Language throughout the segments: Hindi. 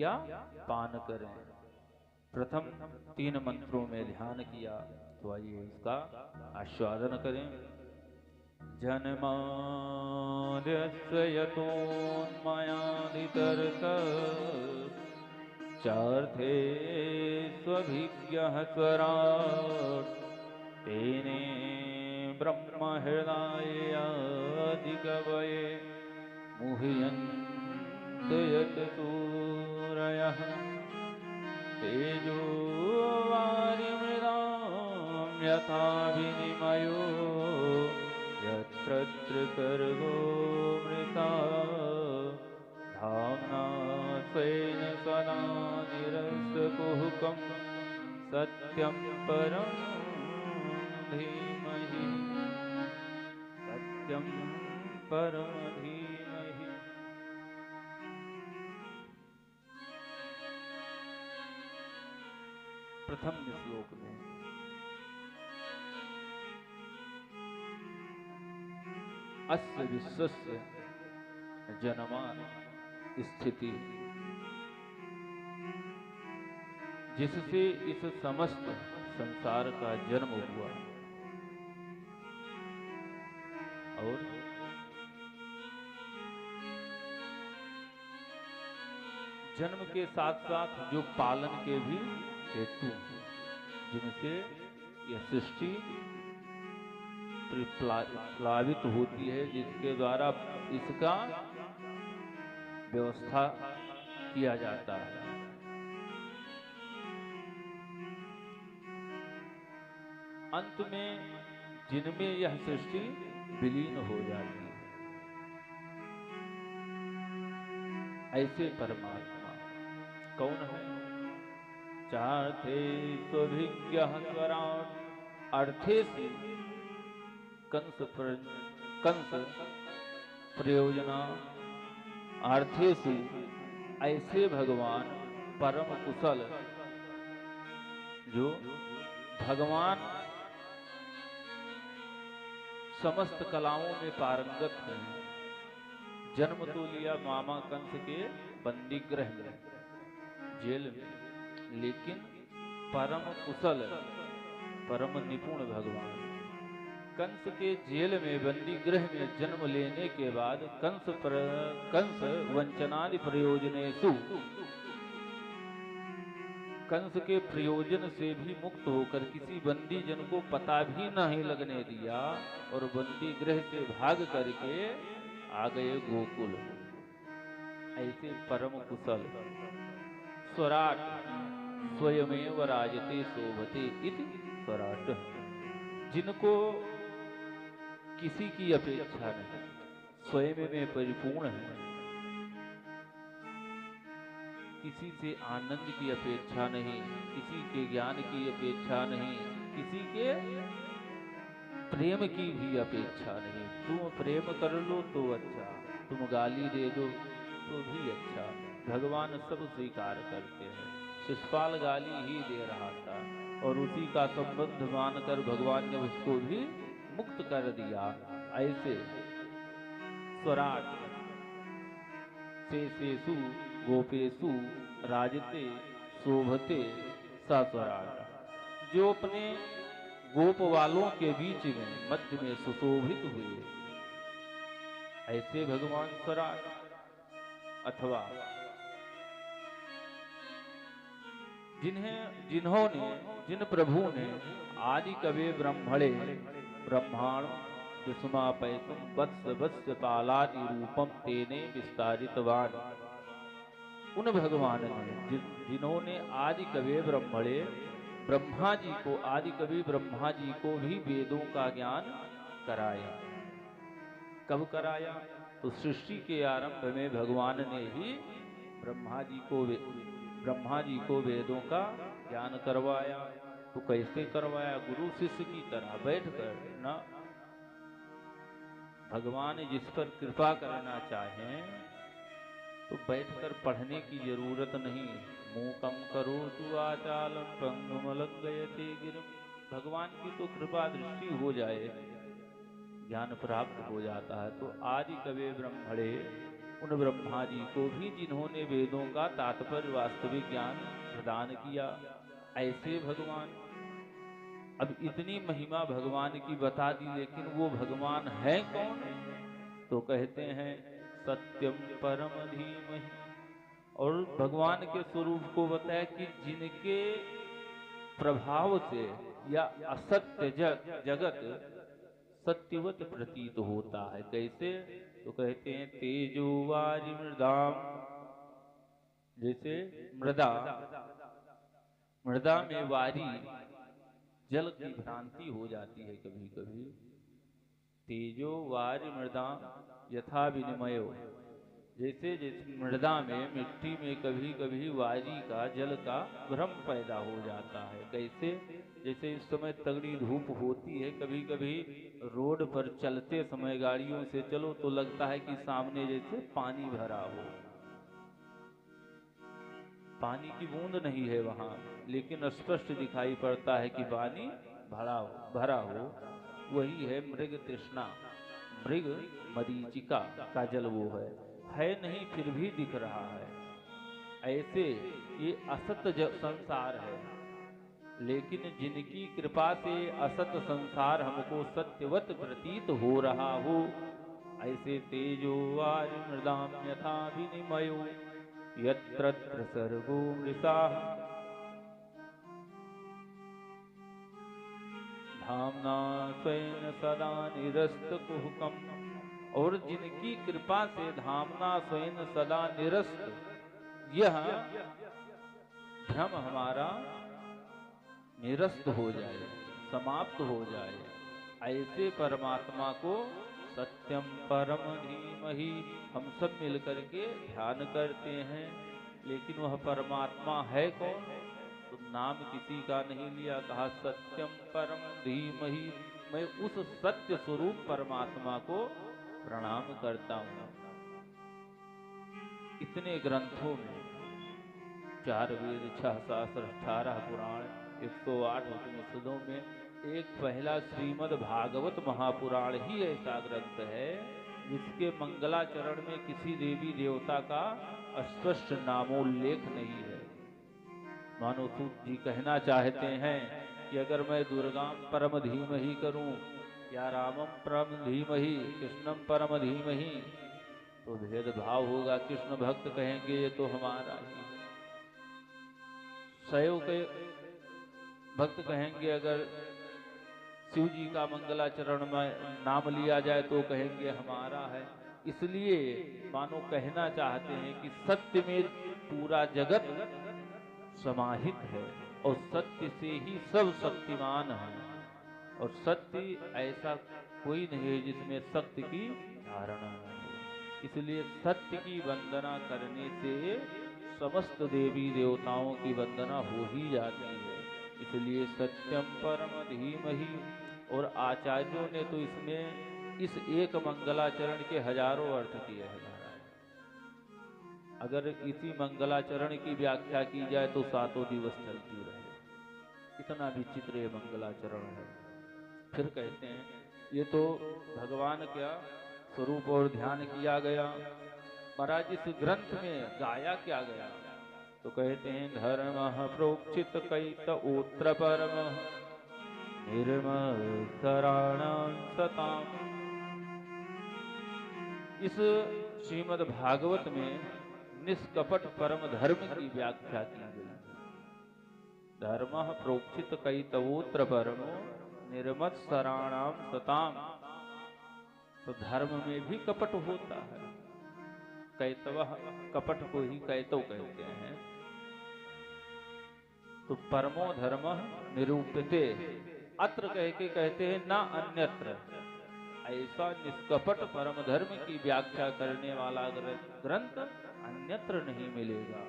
क्या पान करें। प्रथम 3 मंत्रों में ध्यान किया, तो आइए इसका आस्वादन करें। जन्माद्यस्य यतोन्मयादितरतः चार्थे स्वभिज्ञः स्वराट् तेने ब्रह्महृदायादिकवये मुह्यन्ते यतसूरयः तेजो वारिमृदां यथा विनिमयो यत्र त्रिसर्गो मृता धाम्ना स्वेन सदा निरस्तकुहकं सत्यं परं धीमहि सत्यं परं धीमहि। प्रथम श्लोक में अस्य विश्वस्य जन्मान स्थिति, जिससे इस समस्त संसार का जन्म हुआ, और जन्म के साथ साथ जो पालन के भी हेतु, जिनसे यह सृष्टि प्लावित होती है, जिसके द्वारा इसका व्यवस्था किया जाता है। अंत में जिनमें यह सृष्टि विलीन हो जाती है, ऐसे परमात्मा कौन है? चार्थे स्वभिज्ञः स्वराट्, अर्थे से कंस प्रयोजना, अर्थेषु ऐसे भगवान परम कुशल, जो भगवान समस्त कलाओं में पारंगत हैं। जन्म तो लिया मामा कंस के बंदी गृह में, जेल में, लेकिन परम कुशल परम निपुण भगवान कंस के जेल में बंदी गृह में जन्म लेने के बाद कंस वंचनादि प्रयोजनेषु, कंस के प्रयोजन से भी मुक्त होकर किसी बंदी जन को पता भी नहीं लगने दिया, और बंदी गृह से भाग करके आ गए गोकुल। ऐसे परम कुशल स्वराट स्वयमेव राजते शोभते इति स्वराट, जिनको किसी की अपेक्षा नहीं, स्वयं में परिपूर्ण है, किसी से आनंद की अपेक्षा नहीं, किसी के ज्ञान की अपेक्षा नहीं, किसी के प्रेम की भी अपेक्षा नहीं। तुम प्रेम कर लो तो अच्छा, तुम गाली दे दो तो भी अच्छा, भगवान सब स्वीकार करते हैं। शिशुपाल गाली ही दे रहा था, और उसी का संबंध मानकर भगवान ने उसको भी मुक्त कर दिया। ऐसे स्वराट शेषेषु गोपेषु राजते शोभते सा स्वराट, जो अपने गोप वालों के बीच में मध्य में सुशोभित हुए, ऐसे भगवान स्वराट। अथवा जिन प्रभु ने आदि कवे ब्रह्मणे ब्रह्मांड विस्मापयितुं वत्स वत्स पालादि रूपम तेने विस्तारितवान, उन भगवान ने जिन्होंने आदि कवे ब्रह्मणे ब्रह्मा जी को, आदि कवि ब्रह्मा जी को भी वेदों का ज्ञान कराया। कब कराया? तो सृष्टि के आरंभ में भगवान ने ही ब्रह्मा जी को वेदों का ज्ञान करवाया। तो कैसे करवाया? गुरु शिष्य की तरह बैठकर ना। भगवान जिस पर कृपा करना चाहें तो बैठकर पढ़ने की जरूरत नहीं। मूकम करोतु वाचालं पंगुम लंघयते गिरिम, भगवान की तो कृपा दृष्टि हो जाए, ज्ञान प्राप्त हो जाता है। तो आदि कवे ब्रह्मणे उन ब्रह्मा जी को भी जिन्होंने वेदों का तात्पर्य वास्तविक ज्ञान प्रदान किया, ऐसे भगवान। अब इतनी महिमा भगवान की बता दी, लेकिन वो भगवान है कौन? तो कहते हैं सत्यम परम धीमहि। और भगवान के स्वरूप को बताया कि जिनके प्रभाव से या असत्य जगत सत्यवत प्रतीत होता है। कैसे? तो कहते हैं तेजो वारि मृदाम, जैसे मृदा में वारी जल की भ्रांति हो जाती है कभी कभी। तेजो वारि मृदाम यथा विनिमयो, जैसे जैसे मृदा में मिट्टी में कभी कभी वारी का जल का भ्रम पैदा हो जाता है। कैसे? जैसे इस समय तगड़ी धूप होती है, कभी कभी रोड पर चलते समय गाड़ियों से चलो तो लगता है कि सामने जैसे पानी भरा हो, पानी की बूंद नहीं है वहां, लेकिन स्पष्ट दिखाई पड़ता है कि पानी भरा हो। वही है मृग तृष्णा, मृग मरीचिका का जल वो है नहीं फिर भी दिख रहा है। ऐसे ये असत संसार है, लेकिन जिनकी कृपा से असत संसार हमको सत्यवत प्रतीत हो रहा हो, ऐसे तेजो वारि मृदाम यथा विनिमयो यत्र सर्गो मृषा धामना स्वयं सदा निरस्त कुहकम। और जिनकी कृपा से धामना स्वयं सदा निरस्त, यह भ्रम हमारा निरस्त हो जाए, समाप्त हो जाए, ऐसे परमात्मा को सत्यम परम धीमहि हम सब मिलकर के ध्यान करते हैं। लेकिन वह परमात्मा है कौन? तो नाम किसी का नहीं लिया, कहा सत्यम परम धीमहि। मैं उस सत्य स्वरूप परमात्मा को प्रणाम करता हूं। इतने ग्रंथों में 4 वेद, 6 शास्त्र, 18 पुराण, 108 उपनिषदों में एक पहला श्रीमद् भागवत महापुराण ही ऐसा ग्रंथ है जिसके मंगलाचरण में किसी देवी देवता का स्पष्ट नामोल्लेख नहीं है। मानो सूत जी कहना चाहते हैं कि अगर मैं दुर्गाम परम धीमहि करूं या रामम परम धीमहि, कृष्णम परम धीमहि, तो भेदभाव होगा। कृष्ण भक्त कहेंगे ये तो हमारा ही, शैव के भक्त कहेंगे अगर शिव जी का मंगलाचरण में नाम लिया जाए तो कहेंगे हमारा है। इसलिए मानो कहना चाहते हैं कि सत्य में पूरा जगत समाहित है और सत्य से ही सब शक्तिमान है, और सत्य ऐसा कोई नहीं है जिसमें सत्य की धारणा है। इसलिए सत्य की वंदना करने से समस्त देवी देवताओं की वंदना हो ही जाती है। इसलिए सत्यम परम धीमहि। और आचार्यों ने तो इसमें इस एक मंगलाचरण के हजारों अर्थ किए हैं महाराज। अगर इसी मंगलाचरण की व्याख्या की जाए तो 7 दिवस चलती रहे, इतना विचित्र ये मंगलाचरण है। फिर कहते हैं ये तो भगवान का स्वरूप और ध्यान किया गया। महाराज इस ग्रंथ में गाया क्या गया? तो कहते हैं धर्म प्रोक्षित कैत ओत्र परम निर्मत्सराणां सताम। इस श्रीमद् भागवत में निष्कपट परम धर्म की व्याख्या की गई। धर्म प्रोक्षित कैतवोत्र परमो निर्मत्सराणां सताम। तो धर्म में भी कपट होता है। कैतव कपट को ही कैतव कहते हैं। तो परमो धर्म निरूप्यते, अत्र कह के कहते हैं ना अन्यत्र। ऐसा निष्कपट परम धर्म की व्याख्या करने वाला ग्रंथ अन्यत्र नहीं मिलेगा।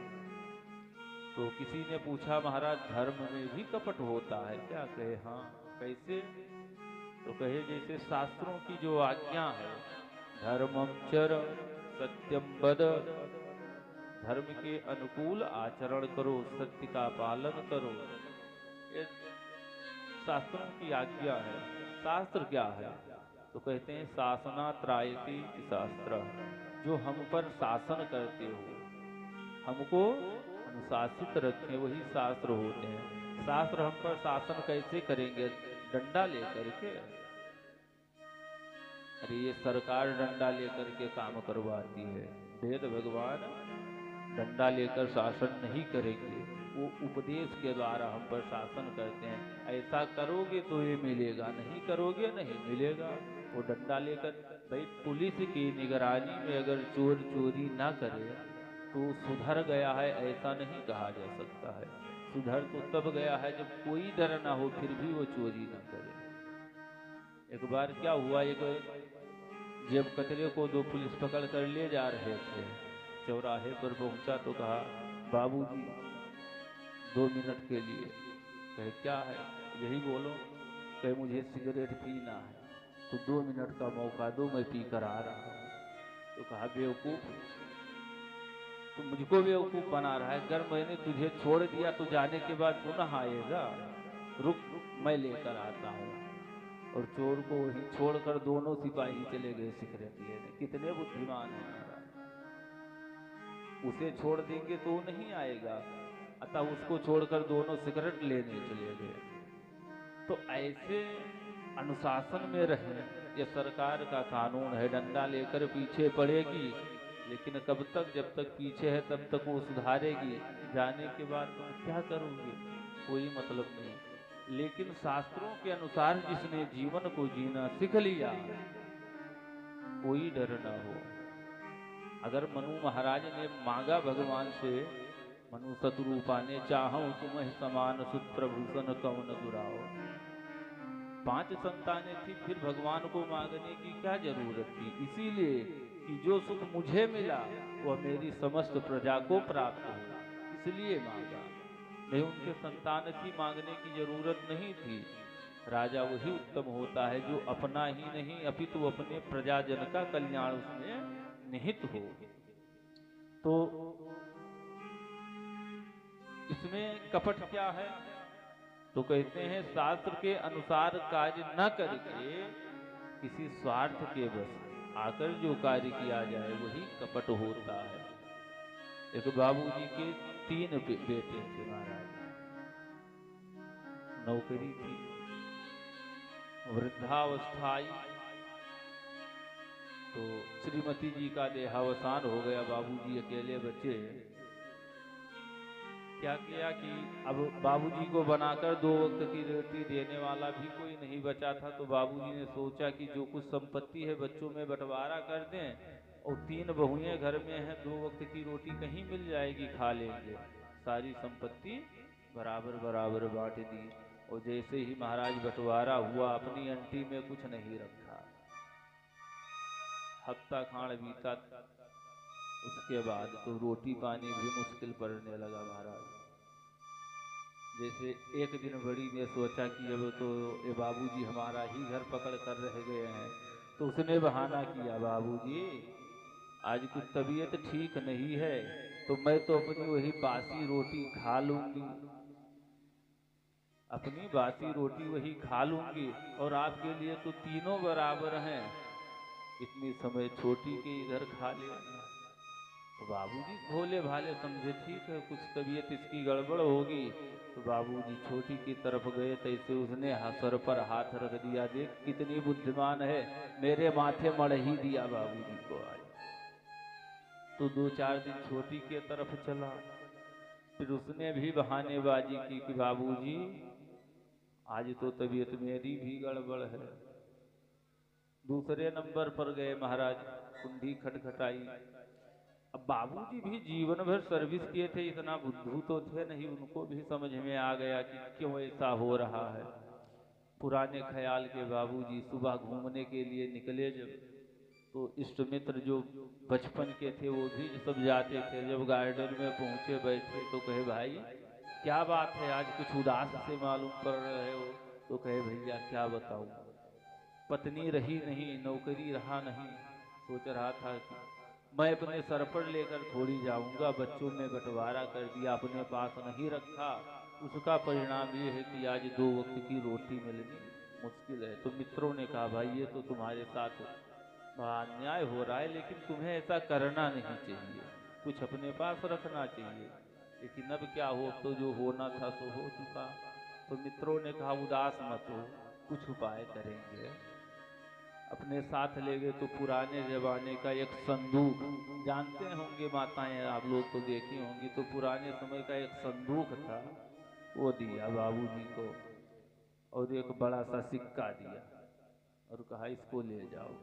तो किसी ने पूछा महाराज धर्म में भी कपट होता है क्या? कहे हाँ। कैसे? तो कहे जैसे शास्त्रों की जो आज्ञा है, धर्मम चर सत्यम वद, धर्म के अनुकूल आचरण करो, सत्य का पालन करो, ये शास्त्रों की आज्ञा है। शास्त्र क्या है? तो कहते हैं शासना त्रायति शास्त्र, जो हम पर शासन करते हो, हमको अनुशासित रखें, वही शास्त्र होते हैं। शास्त्र हम पर शासन कैसे करेंगे? डंडा लेकर के। अरे ये सरकार डंडा लेकर के काम करवाती है, वेद भगवान डंडा लेकर शासन नहीं करेंगे, वो उपदेश के द्वारा हम पर शासन करते हैं। ऐसा करोगे तो ये मिलेगा, नहीं करोगे नहीं मिलेगा। वो डंडा लेकर, भाई पुलिस की निगरानी में अगर चोर चोरी ना करे तो सुधर गया है ऐसा नहीं कहा जा सकता है। सुधर तो तब गया है जब कोई डर ना हो फिर भी वो चोरी ना करे। एक बार क्या हुआ, एक जेब कतरे को दो पुलिस पकड़ कर ले जा रहे थे। चौराहे पर पहुंचा तो कहा, बाबूजी 2 मिनट के लिए। कहे क्या है? यही बोलो। कहे मुझे सिगरेट पीना है। तो 2 मिनट का मौका दो, मैं पी कर आ रहा हूँ। तो कहा बेवकूफ, तो मुझको बेवकूफ बना रहा है। अगर मैंने तुझे छोड़ दिया तो जाने के बाद पुनः आएगा। रुक मैं लेकर आता हूँ। और चोर को वहीं छोड़कर दोनों सिपाही चले गए सिगरेट लेने। कितने बुद्धिमान है महाराज। उसे छोड़ देंगे तो नहीं आएगा, अतः उसको छोड़कर दोनों सिगरेट लेने चले गए। तो ऐसे अनुशासन में रहे, ये सरकार का कानून है। डंडा लेकर पीछे पड़ेगी, लेकिन कब तक? जब तक पीछे है तब तक वो सुधारेगी। जाने के बाद तुम क्या करोगे? कोई मतलब नहीं। लेकिन शास्त्रों के अनुसार जिसने जीवन को जीना सीख लिया, कोई डर ना हो। अगर मनु महाराज ने मांगा भगवान से, मनु शत्रुपा ने, चाहूं तुम्हें समान सुत प्रभूषण कौन दुराओ। 5 संतानें थी, फिर भगवान को मांगने की क्या जरूरत थी? इसीलिए कि जो सुख मुझे मिला वह मेरी समस्त प्रजा को प्राप्त हो, इसलिए मांगा। नहीं उनके संतान थी, मांगने की जरूरत नहीं थी। राजा वही उत्तम होता है जो अपना ही नहीं अपितु अपने प्रजाजन का कल्याण उसमें निहित हो। तो इसमें कपट क्या है? तो कहते हैं शास्त्र के अनुसार कार्य न करके किसी स्वार्थ के बस आकर जो कार्य किया जाए वही कपट होता है। एक बाबूजी के 3 बेटे थे महाराज। नौकरी थी, वृद्धावस्था आई तो श्रीमती जी का देहावसान हो गया। बाबूजी अकेले बचे। क्या किया कि अब बाबूजी को बनाकर 2 वक्त की रोटी देने वाला भी कोई नहीं बचा था। तो बाबूजी ने सोचा कि जो कुछ संपत्ति है बच्चों में बंटवारा कर दें, और 3 बहुएं घर में हैं, 2 वक्त की रोटी कहीं मिल जाएगी, खा लेंगे। सारी संपत्ति बराबर बराबर बांट दी। और जैसे ही महाराज बंटवारा हुआ, अपनी अंटी में कुछ नहीं रखा। हफ्ता खांड बीता, उसके बाद तो रोटी पानी भी मुश्किल पड़ने लगा महाराज। जैसे एक दिन बड़ी ने सोचा कि अब तो ये बाबूजी हमारा ही घर पकड़ कर रह गए हैं, तो उसने बहाना किया, बाबूजी आज कुछ तबीयत ठीक नहीं है, तो मैं तो अपनी वही बासी रोटी खा लूंगी, अपनी बासी रोटी वही खा लूंगी, और आपके लिए तो तीनों बराबर हैं, इतनी समय छोटी के इधर खा लिया। तो बाबूजी भोले भाले समझे, ठीक है कुछ तबीयत इसकी गड़बड़ होगी। तो बाबूजी छोटी की तरफ गए, तैसे उसने सर पर हाथ रख दिया। देख कितनी बुद्धिमान है, मेरे माथे मढ़ ही दिया बाबूजी को आज। तो 2-4 दिन छोटी के तरफ चला। फिर उसने भी बहानेबाजी की कि बाबूजी आज तो तबीयत मेरी भी गड़बड़ है। दूसरे नंबर पर गए महाराज, कुंडी खटखटाई। अब बाबूजी भी जीवन भर सर्विस किए थे, इतना बुद्धू तो थे नहीं, उनको भी समझ में आ गया कि क्यों ऐसा हो रहा है। पुराने ख्याल के बाबूजी सुबह घूमने के लिए निकले जब, तो इष्ट मित्र जो बचपन के थे वो भी सब जाते थे। जब गार्डन में पहुंचे बैठे तो कहे, भाई क्या बात है, आज कुछ उदास से मालूम पड़ रहे हो। तो कहे, भैया क्या बताऊं, पत्नी रही नहीं, नौकरी रहा नहीं, सोच रहा था कि मैं अपने सर पर लेकर थोड़ी जाऊंगा, बच्चों में बंटवारा कर दिया, अपने पास नहीं रखा, उसका परिणाम ये है कि आज 2 वक्त की रोटी मिलनी मुश्किल है। तो मित्रों ने कहा, भाई ये तो तुम्हारे साथ अन्याय हो रहा है, लेकिन तुम्हें ऐसा करना नहीं चाहिए, कुछ अपने पास रखना चाहिए। लेकिन अब क्या हो, तो जो होना था सो हो चुका। तो मित्रों ने कहा उदास मत हो, कुछ उपाय करेंगे। अपने साथ ले गए तो पुराने जमाने का एक संदूक, जानते होंगे माताएं आप लोग तो देखी होंगी, तो पुराने समय का एक संदूक था, वो दिया बाबूजी को। और एक बड़ा सा सिक्का दिया और कहा इसको ले जाओ,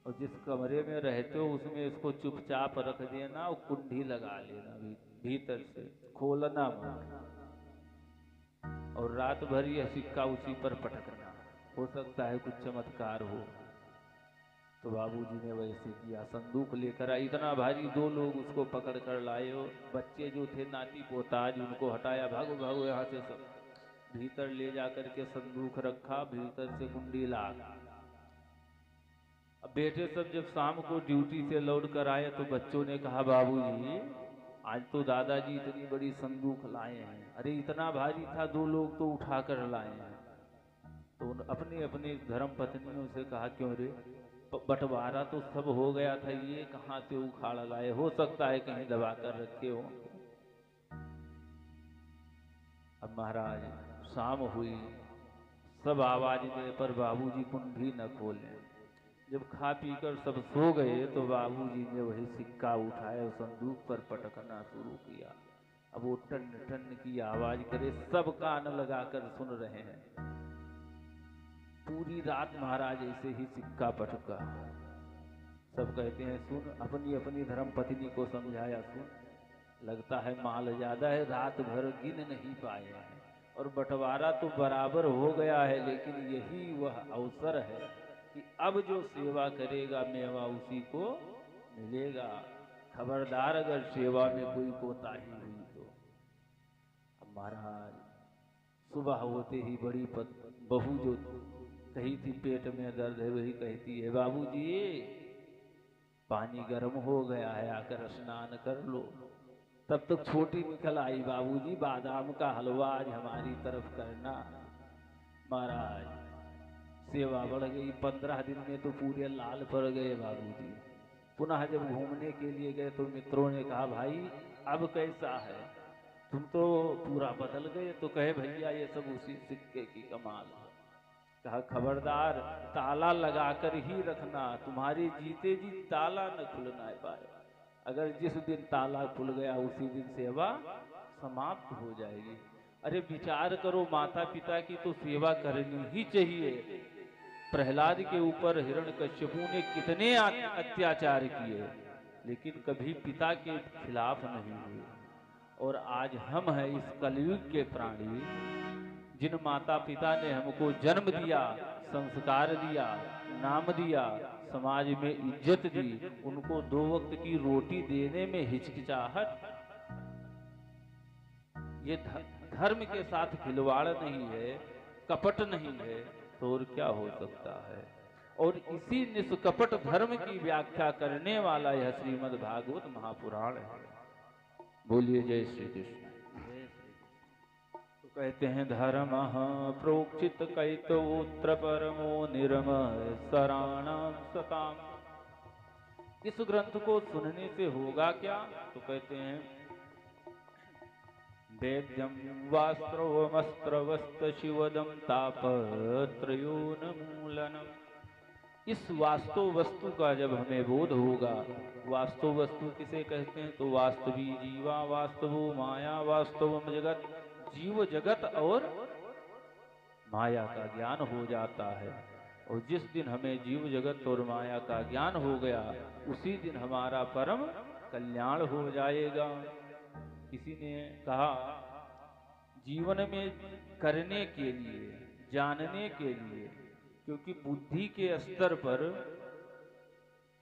और जिस कमरे में रहते हो उसमें इसको चुपचाप रख देना और कुंडी लगा लेना, भीतर से खोलना मत, और रात भर यह सिक्का उसी पर पटकना, हो सकता है कुछ चमत्कार हो। तो बाबूजी ने वैसे किया, संदूक लेकर आए, इतना भारी, 2 लोग उसको पकड़ कर लाए, और बच्चे जो थे नाती पोताज उनको हटाया, भागो भागो यहाँ से सब। भीतर ले जाकर के संदूक रखा, भीतर से कुंडी ला। अब बेटे सब जब शाम को ड्यूटी से लौट कर आए तो बच्चों ने कहा बाबूजी आज तो दादाजी इतनी बड़ी संदूक लाए हैं। अरे इतना भारी था, 2 लोग तो उठा कर लाए हैं। तो अपनी अपनी धर्म पत्नियों से कहा क्यों रे, बंटवारा तो सब हो गया था, ये कहाँ से उखाड़ लाए, हो सकता है कहीं दबा कर रखे हो। अब महाराज शाम हुई, सब आवाज दे पर बाबूजी कुंडी न खोले। जब खा पी कर सब सो गए तो बाबूजी ने वही सिक्का उठाया, संदूक पर पटकना शुरू किया। अब वो टन टन की आवाज करे, सब कान लगाकर सुन रहे हैं। पूरी रात महाराज ऐसे ही सिक्का पटका। सब कहते हैं सुन, अपनी अपनी धर्म पत्नी को समझाया, सुन लगता है माल ज्यादा है, रात भर गिन नहीं पाए हैं, और बंटवारा तो बराबर हो गया है, लेकिन यही वह अवसर है कि अब जो सेवा करेगा मेवा उसी को मिलेगा। खबरदार अगर सेवा में कोई कोताही हुई तो। अब महाराज सुबह होते ही बड़ी बहू जो कही थी पेट में दर्द है, वही कहती है बाबूजी पानी गर्म हो गया है, आकर स्नान कर लो। तब तक छोटी निकल आई, बाबूजी बादाम का हलवा आज हमारी तरफ करना। महाराज सेवा बढ़ गई, 15 दिन में तो पूरे लाल पड़ गए बाबूजी। पुनः जब घूमने के लिए गए तो मित्रों ने कहा भाई अब कैसा है, तुम तो पूरा बदल गए। तो कहे भैया ये सब उसी सिक्के की कमाल है। कहा खबरदार ताला लगाकर ही रखना, तुम्हारे जीते जी ताला न खुलना पाए। अगर जिस दिन ताला खुल गया उसी दिन सेवा समाप्त हो जाएगी। अरे विचार करो, माता पिता की तो सेवा करनी ही चाहिए। प्रहलाद के ऊपर हिरण्यकश्यपु ने कितने अत्याचार किए, लेकिन कभी पिता के खिलाफ नहीं हुए। और आज हम हैं इस कलयुग के प्राणी, जिन माता पिता ने हमको जन्म दिया, संस्कार दिया, नाम दिया, समाज में इज्जत दी, उनको 2 वक्त की रोटी देने में हिचकिचाहट, ये धर्म के साथ खिलवाड़ नहीं है, कपट नहीं है, तो और क्या हो सकता है। और इसी निष्कपट धर्म की व्याख्या करने वाला यह श्रीमद् भागवत महापुराण है। बोलिए जय श्री कृष्ण। तो कहते हैं धर्म प्रोक्षित कैतवोत्र परमो निर्म सराणाम सताम। इस ग्रंथ को सुनने से होगा क्या, तो कहते हैं वेद्यम वास्त्रवमस्त्रवस्त शिवदम तापत्रयोन्मूलनम। इस वास्तव वस्तु का जब हमें बोध होगा, वास्तव वस्तु किसे कहते हैं, तो वास्तवी जीवा वास्तवो माया वास्तवम जगत, जीव जगत और माया का ज्ञान हो जाता है। और जिस दिन हमें जीव जगत और माया का ज्ञान हो गया उसी दिन हमारा परम कल्याण हो जाएगा। किसी ने कहा जीवन में करने के लिए, जानने के लिए, क्योंकि बुद्धि के स्तर पर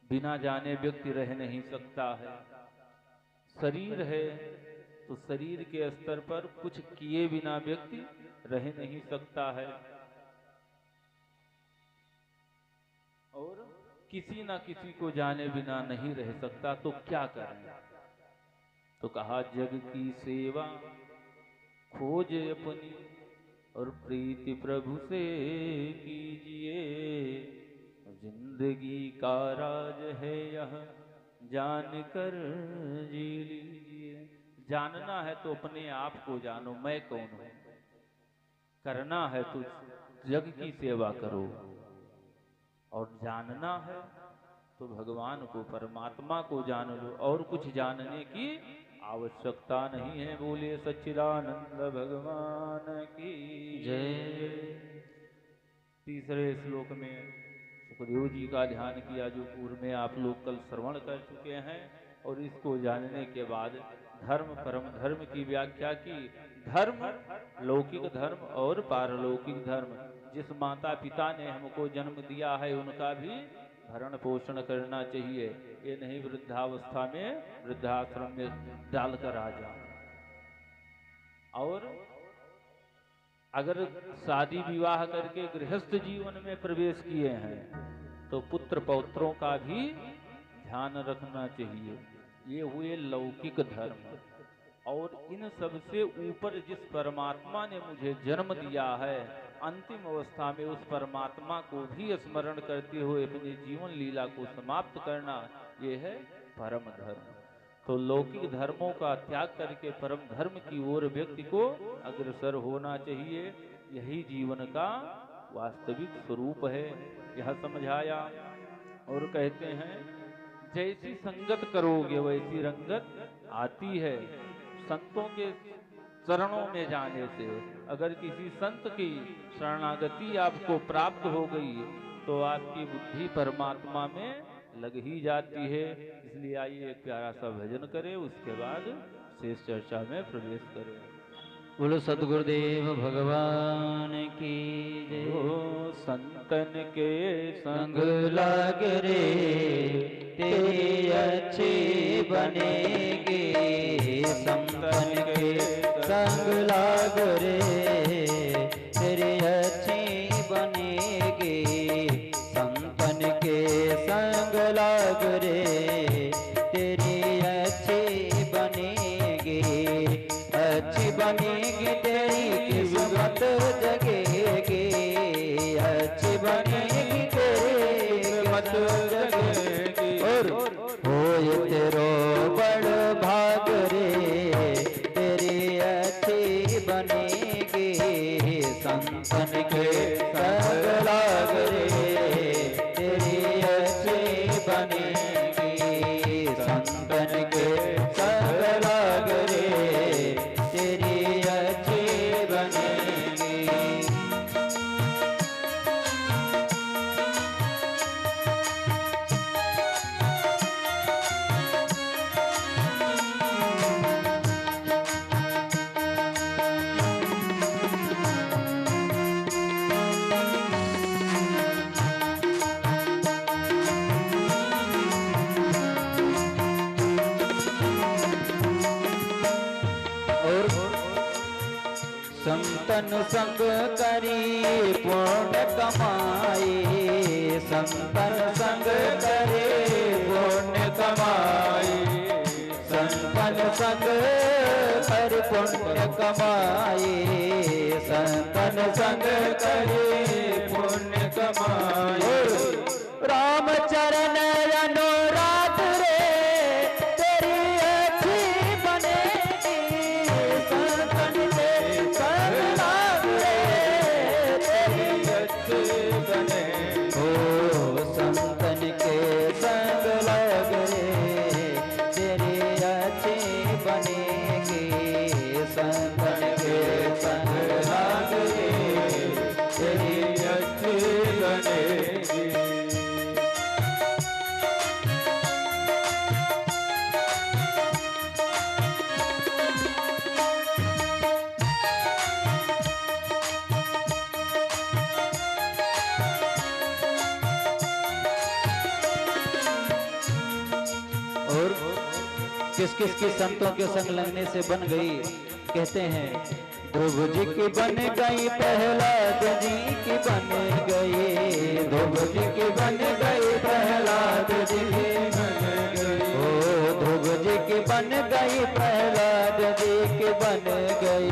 बिना जाने व्यक्ति रह नहीं सकता है। शरीर है तो शरीर के स्तर पर कुछ किए बिना व्यक्ति रह नहीं सकता है, और किसी ना किसी को जाने बिना नहीं रह सकता। तो क्या करें, तो कहा जग की सेवा खोज अपनी और प्रीति प्रभु से कीजिए, जिंदगी का राज है यह जान कर जी लीजिए। जानना है तो अपने आप को जानो, मैं कौन हूं। करना है तो जग की सेवा करो, और जानना है तो भगवान को, परमात्मा को जान लो, और कुछ जानने की आवश्यकता नहीं है। बोलिए सच्चिदानंद भगवान की जय। तीसरे श्लोक में सुखदेव जी का ध्यान किया, जो पूर्व में आप लोग कल श्रवण कर चुके हैं, और इसको जानने के बाद धर्म परम धर्म की व्याख्या की। धर्म लौकिक धर्म और पारलौकिक धर्म। जिस माता पिता ने हमको जन्म दिया है उनका भी भरण पोषण करना चाहिए, ये नहीं वृद्धावस्था में वृद्धाश्रम में डालकर आ जाओ। और अगर शादी विवाह करके गृहस्थ जीवन में प्रवेश किए हैं तो पुत्र पौत्रों का भी ध्यान रखना चाहिए। ये हुए लौकिक धर्म। और इन सब से ऊपर जिस परमात्मा ने मुझे जन्म दिया है, अंतिम अवस्था में उस परमात्मा को भी स्मरण करते हुए अपनी जीवन लीला को समाप्त करना, ये है परम धर्म। तो लौकिक धर्मों का त्याग करके परम धर्म की ओर व्यक्ति को अग्रसर होना चाहिए। यही जीवन का वास्तविक स्वरूप है, यह समझाया। और कहते हैं जैसी संगत करोगे वैसी रंगत आती है। संतों के चरणों में जाने से, अगर किसी संत की शरणागति आपको प्राप्त हो गई तो आपकी बुद्धि परमात्मा में लग ही जाती है। इसलिए आइए एक प्यारा सा भजन करें, उसके बाद शेष चर्चा में प्रवेश करें। बोलो सद्गुरुदेव भगवान की जय। ओ संतन के संग लाग रे तेरे अच्छे बनेगे। संतन के संग लाग रे तेरे अच्छे बनेगे। संतन के संग लाग रे तेरे अच्छे बनेगे। अच्छी बनेगी तेरी किस्मत जगेगी। अच्छी बनेगी तेरी किस्मत जगेगी। और होए तेरो बड़ भाग रे तेरी अच्छी बनेगी। संतन के संग लाग रे तेरी अच्छी बनेगी। संतन के संग लाग रे तेरी अच्छी बनेगी। संतन संग करी पुण्य कमाई। संतन संग करे पुण्य कमाई। संतन संग कर पुण्य कमाई। संतन संग करे पुण्य कमाई। राम चरण अनुराग रे तेरी अच्छी बनेगी। संतन के संग लाग रे तेरी अच्छी बने। ओ संतन के संग लाग रे तेरी अच्छी बनेगी। संतन के संग लाग रे तेरी अच्छी बनेगी। और किस किस की संतों के संग लगने से बन गई, कहते हैं ध्रुव जी की बन गई, प्रहलाद जी की बन गई। ध्रुव जी की बन गई, प्रहलाद जी की बन गई। ओ ध्रुव जी की बन गई, प्रहलाद जी की बन गई।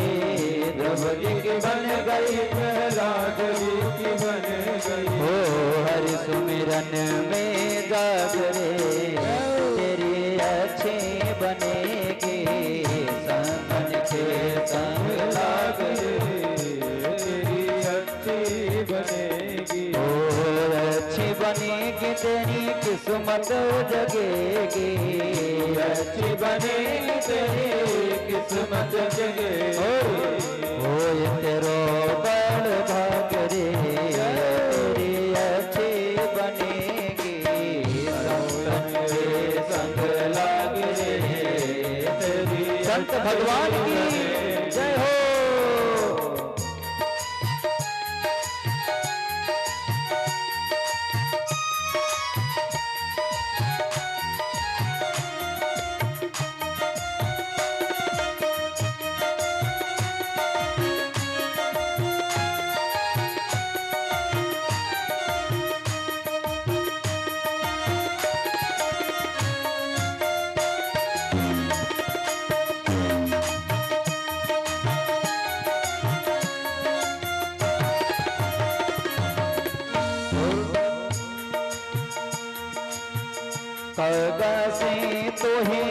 ध्रुव जी की बन गई, प्रहलाद जी की बन गई। ओ हरि सुमिरन मन में जाग रे तेरी अच्छी बनेगी संतन के संग लाग रे तेरी अच्छी बनेगी। ओ अच्छी बनेगी तेरी किस्मत जगेगी अच्छी बनेगी तेरी किस्मत जगेगी। ओ ये तेरो बड़ भाग रे तेरी अच्छी बनेगी संतन के संग लाग रे तेरी। संत भगवान की जय हो। कागा से तो ही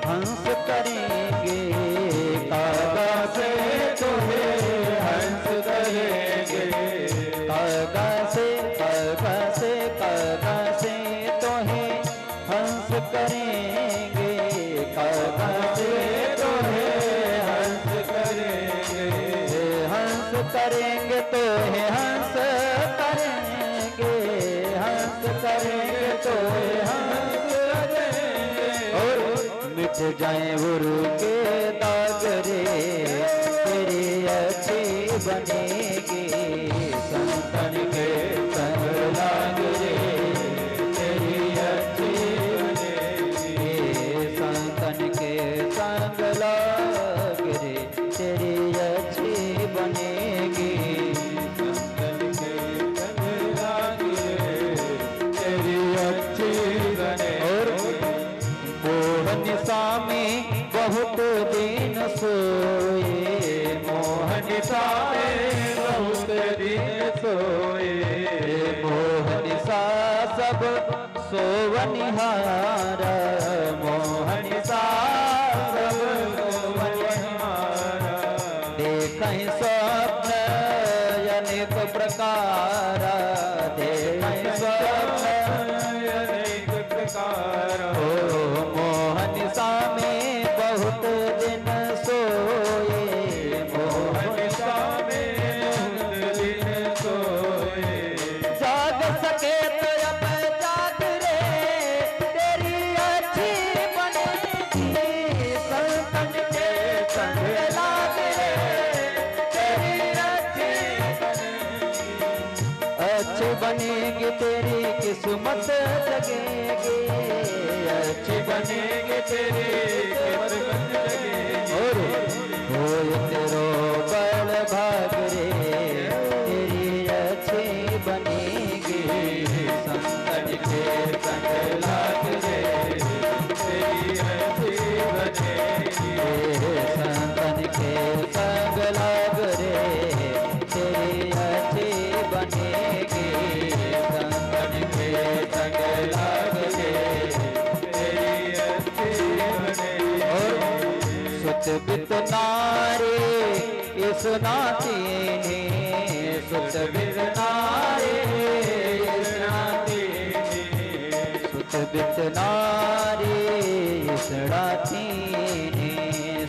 हंस करेंगे कागा से तो ही हंस करेंगे कागा से कागा से कागा से तो ही हंस करेंगे कागा से तो ही हंस करेंगे हंस करेंगे तो ही हंस करेंगे हंस करेंगे तो ही मिट जाए गुरु के दाग रे तेरी अच्छी बनेगी संतन के संग लाग रे तेरी अच्छी बनेगी संतन के संग लाग रे तेरी अच्छी बनेगी संतन के संग लाग रे तेरी अच्छी बनेगी। और मोहनिसा में बहुत दिन सोए मोहनिसा में बहुत दिन सोए मोहनिसा सब सोवनिहारा मोहनिसा सब सोवनिहारा देखहि स्वप्न अनेक प्रकार देखहि स्वप्न अनेक प्रकार। मोहनिसा में बहुत दिन सोए मोहनिसा में बहुत दिन सोए जाग सके तो अब जाग रे तेरी अच्छी बनेगी संतन के संग लाग रे तेरी अच्छी बनेगी तेरी किस्मत जगेगी अच्छी बनेगी तेरी किस्मत जगेगी। और होए तेरो बड़ भाग रे तेरी अच्छी बनेगी संतन के संग लाग रे तेरी अच्छी बनेगी संतन के संग लाग रे तेरी अच्छी बनेगी संतन के संग लाग रे तेरी अच्छी बनेगी। सुत बित नारे इस नाती ने सुत बित नारे इस नाती ने सुत बित नारे इस नाती ने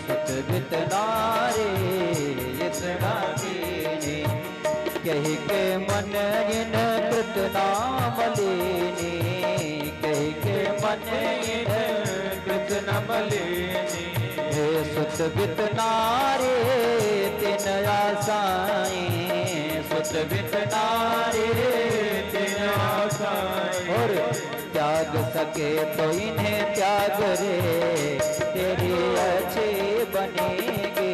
सुत बित नारे इस नाती ने कही के मन इन कृत नाम लेने कही के मन इन कृत नाम लेने सुत बित नारे तिन आसाएं सुत बित नारे तिन आसाएं और त्याग सके तो इन्हें त्याग रे तेरी अच्छी बनेगी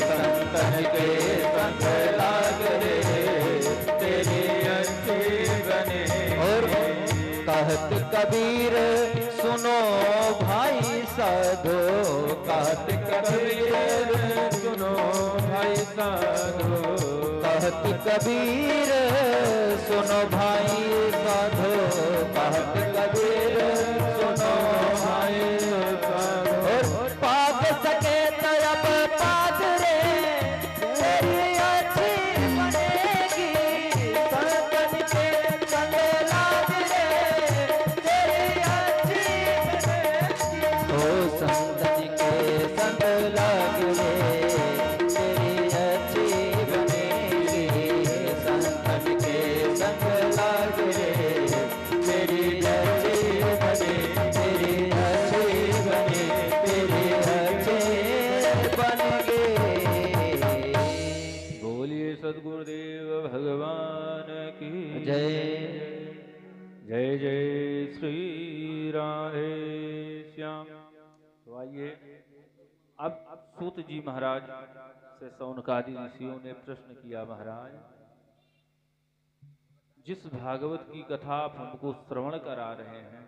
संतन के संग लाग रे तेरी अच्छी बनेगी। और कहत कबीर सुनो भाई साधो कहत कबीर सुनो भाई साधो कहत कहत कबीर सुनो भाई साधो, कहत कबीर सुनो भाई साधो। और पाप सके तो अब पाद रे तेरी अच्छी बनेगी, संतन के संग लाज रे तेरी अच्छी बनेगी। ओ संतन के संग लाज रे तेरी अच्छी बनेगी, संतन के संग लाज रे तेरी अच्छी बने, तेरी अच्छी बने, तेरी अच्छी बनेगी। बोलिए सद्गुरुदेव भगवान की जय। जय जय श्री राधे श्याम। तो आइए अब सूत जी महाराज से सौनकादि ऋषियों ने प्रश्न किया, महाराज जिस भागवत की कथा आप हमको श्रवण करा रहे हैं,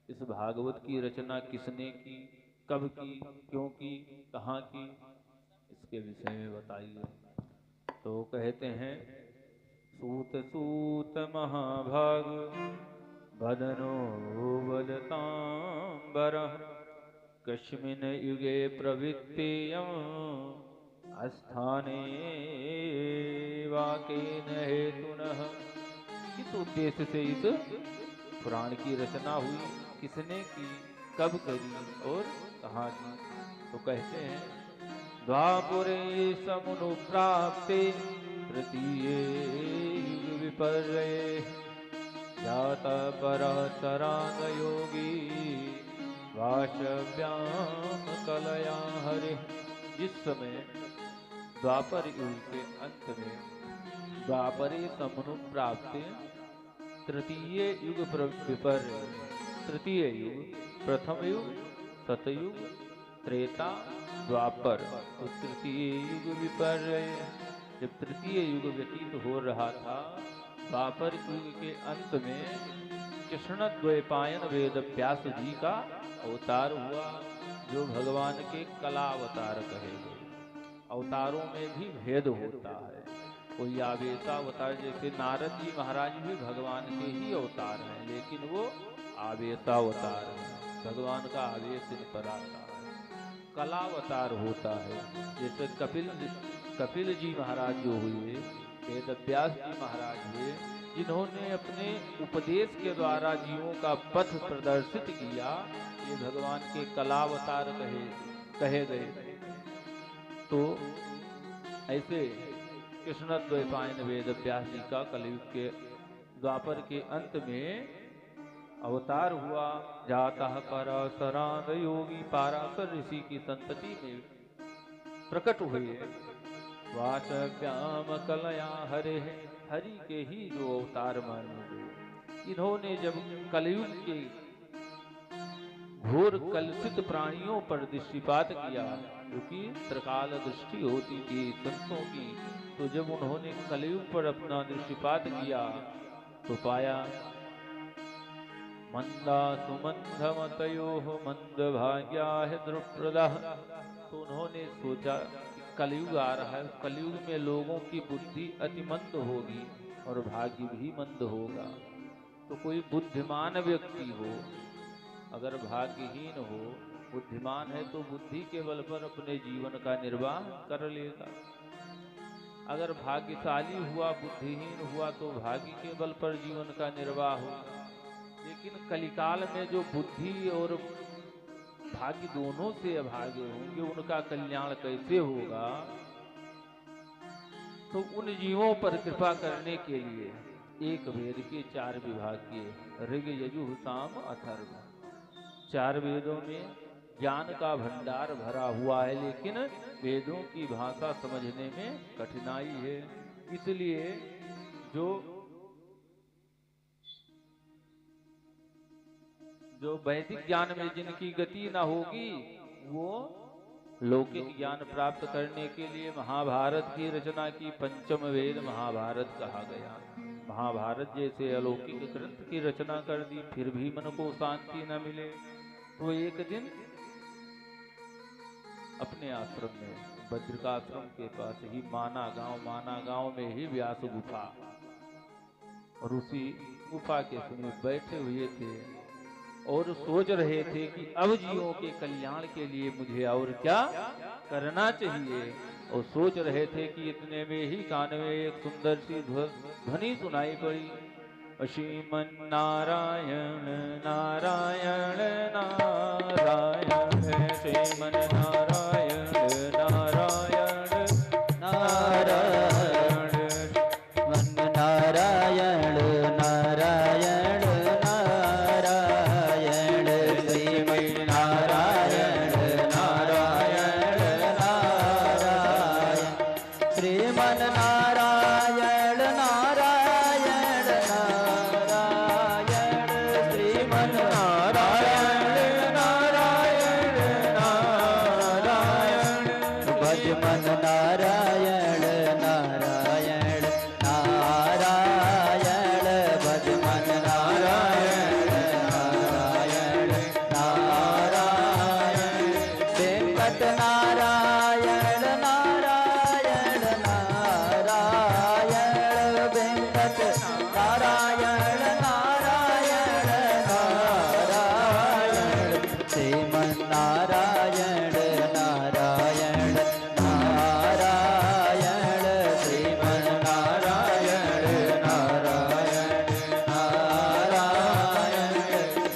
इस भागवत की रचना किसने की, कब की, क्यों की, कहाँ की, इसके विषय में बताइए। तो कहते हैं, सूत सूत महाभाग बदनो बलतांबरः, कस्मिन् युगे प्रवृत्तियं अस्थाने वाकेन हेतुनः। किस उद्देश्य से इस पुराण की रचना हुई, किसने की, कब करी और कहाँ की। तो कहते हैं, द्वापुरे समुनुप्राप्ते तृतीये युग विपर्ये, जाता पराचरान योगी वाशव्याम कलया हरे। जिस समय द्वापर युग के अंत में द्वापरे समनुप्राप्ते तृतीय युग विपर्य, तृतीय युग, प्रथम युग, सतयुग, त्रेता, द्वापर, तो तृतीय युग विपर्य। जब तृतीय युग व्यतीत हो रहा था, द्वापर युग के अंत में कृष्ण द्वैपायन वेद व्यास जी का अवतार हुआ, जो भगवान के कला अवतार कहे गए। अवतारों में भी भेद होता है, कोई आवेशावतार, जैसे नारद जी महाराज भी भगवान के ही अवतार हैं, लेकिन वो आवेशावतार है, भगवान का आवेश इन पर आता है। कलावतार होता है, जैसे कपिल जी महाराज जो हुए, वेद व्यास जी महाराज हुए, जिन्होंने अपने उपदेश के द्वारा जीवों का पथ प्रदर्शित किया, ये भगवान के कलावतार कहे गए। तो ऐसे कृष्ण द्वैपायन वेद व्यास जी का कलयुग के द्वापर के अंत में अवतार हुआ। जाता पराशरान योगी, पाराशर ऋषि की संतति में प्रकट हुए। वासव्याम कलया हरे, हरि के ही जो अवतार माने गए। इन्होंने जब कलयुग के घोर कलुषित प्राणियों पर दृष्टिपात किया, क्योंकि त्रिकाल दृष्टि होती थी संतों की, तो जब उन्होंने कलयुग पर अपना दृष्टिपात किया तो पाया मंदा सुमंधमतयोः मंद भाग्या है द्रुप्रदः। तो उन्होंने सोचा कि कलयुग आ रहा है, कलयुग में लोगों की बुद्धि अति मंद होगी और भाग्य भी मंद होगा। तो कोई बुद्धिमान व्यक्ति हो, अगर भाग्यहीन हो, बुद्धिमान है तो बुद्धि के बल पर अपने जीवन का निर्वाह कर लेगा। अगर भाग्यशाली हुआ, बुद्धिहीन हुआ, तो भाग्य के बल पर जीवन का निर्वाह होगा। लेकिन कलिकाल में जो बुद्धि और भाग्य दोनों से अभागे होंगे, उनका कल्याण कैसे होगा। तो उन जीवों पर कृपा करने के लिए एक वेद के 4 विभाग किए, ऋग यजुः साम अथर्व। 4 वेदों में ज्ञान का भंडार भरा हुआ है, लेकिन वेदों की भाषा समझने में कठिनाई है। इसलिए जो वैदिक ज्ञान में जिनकी गति न होगी, वो लौकिक ज्ञान प्राप्त करने के लिए महाभारत की रचना की। पंचम वेद महाभारत कहा गया। महाभारत जैसे अलौकिक ग्रंथ की रचना कर दी, फिर भी मन को शांति न मिले, तो एक दिन अपने आश्रम में बद्रिकाश्रम के पास ही माना गांव में ही व्यास गुफा, और उसी गुफा के समीप बैठे हुए थे और सोच रहे थे कि अब जीवों के कल्याण के लिए मुझे और क्या करना चाहिए। और सोच रहे थे कि इतने में ही कान में एक सुंदर सी ध्वनि सुनाई पड़ी, श्रीमन नारायण नारायण नारायण, श्रीमन नारायण नारायण नारायण, मन नारायण नारायण नारायण, श्रीमन नारायण नारायण नारायण, श्रीमन नारायण नारायण नारायण, श्रीमन नारायण नारायण नारायण, भज मन नारायण नारायण नारायण, भज मन नारायण नारायण नारायण, वेंकट नारायण नारायण नारायण, वेंकट नारायण नारायण नारायण, श्रीमन नारायण नारायण नारायण, श्रीमन नारायण नारायण नारायण,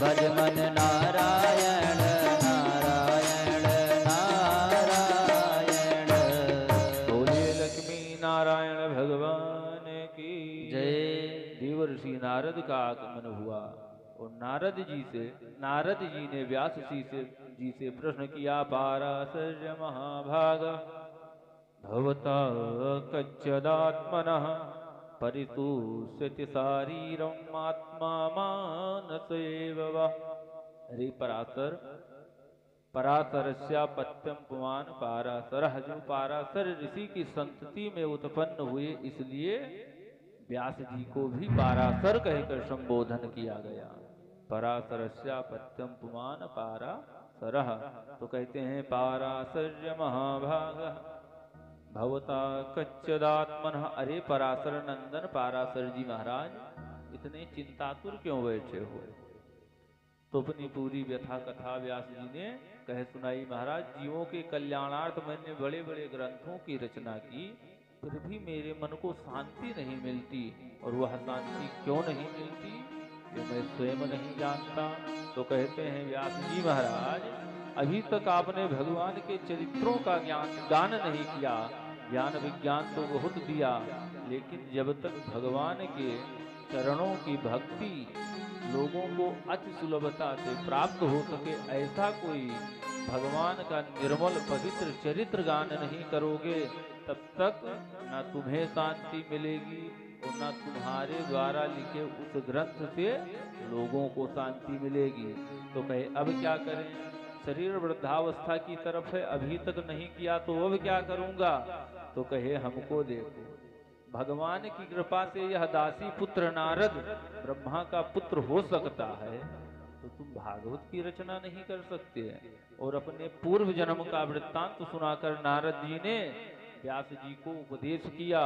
भज मन नारायण नारायण नारायण। बोलिए लक्ष्मी नारायण भगवान की जय। देवर्षि नारद का आगमन हुआ और नारद जी ने व्यास जी से प्रश्न किया, पाराशर्य महाभाग भवता कच्चदात्मनः परितुष्यति शारीरम् आत्मा मानस एव वा। अरे पराशरस्यापत्यम पुमान पाराशरः, जो पाराशर ऋषि की संतति में उत्पन्न हुए, इसलिए व्यास जी को भी पाराशर कहकर संबोधन किया गया। पराशरस्यापत्यम पुमान पाराशरः, तो कहते हैं पाराशर्य महाभाग भवता कच्चदात्मनः। अरे पराशर नंदन पाराशर जी महाराज, इतने चिंतातुर क्यों बैठे हो? तो अपनी पूरी व्यथा कथा व्यास जी ने कह सुनाई। महाराज, जीवों के कल्याणार्थ मैंने बड़े बड़े ग्रंथों की रचना की, फिर भी मेरे मन को शांति नहीं मिलती। और वह शांति क्यों नहीं मिलती, ये मैं स्वयं नहीं जानता। तो कहते हैं व्यास जी महाराज, अभी तक आपने भगवान के चरित्रों का गान नहीं किया। ज्ञान विज्ञान तो बहुत दिया, लेकिन जब तक भगवान के चरणों की भक्ति लोगों को अति सुलभता से प्राप्त हो सके, ऐसा कोई भगवान का निर्मल पवित्र चरित्र गान नहीं करोगे, तब तक न तुम्हें शांति मिलेगी और न तुम्हारे द्वारा लिखे उस ग्रंथ से लोगों को शांति मिलेगी। तो कहे अब क्या करें? शरीर वृद्धावस्था की तरफ है, अभी तक नहीं किया तो अब क्या करूंगा? तो कहे हमको देखो, भगवान की कृपा से यह दासी पुत्र नारद ब्रह्मा का पुत्र हो सकता है, तो तुम भागवत की रचना नहीं कर सकते? और अपने पूर्व जन्म का वृत्तांत सुनाकर नारद जी ने व्यास जी को उपदेश किया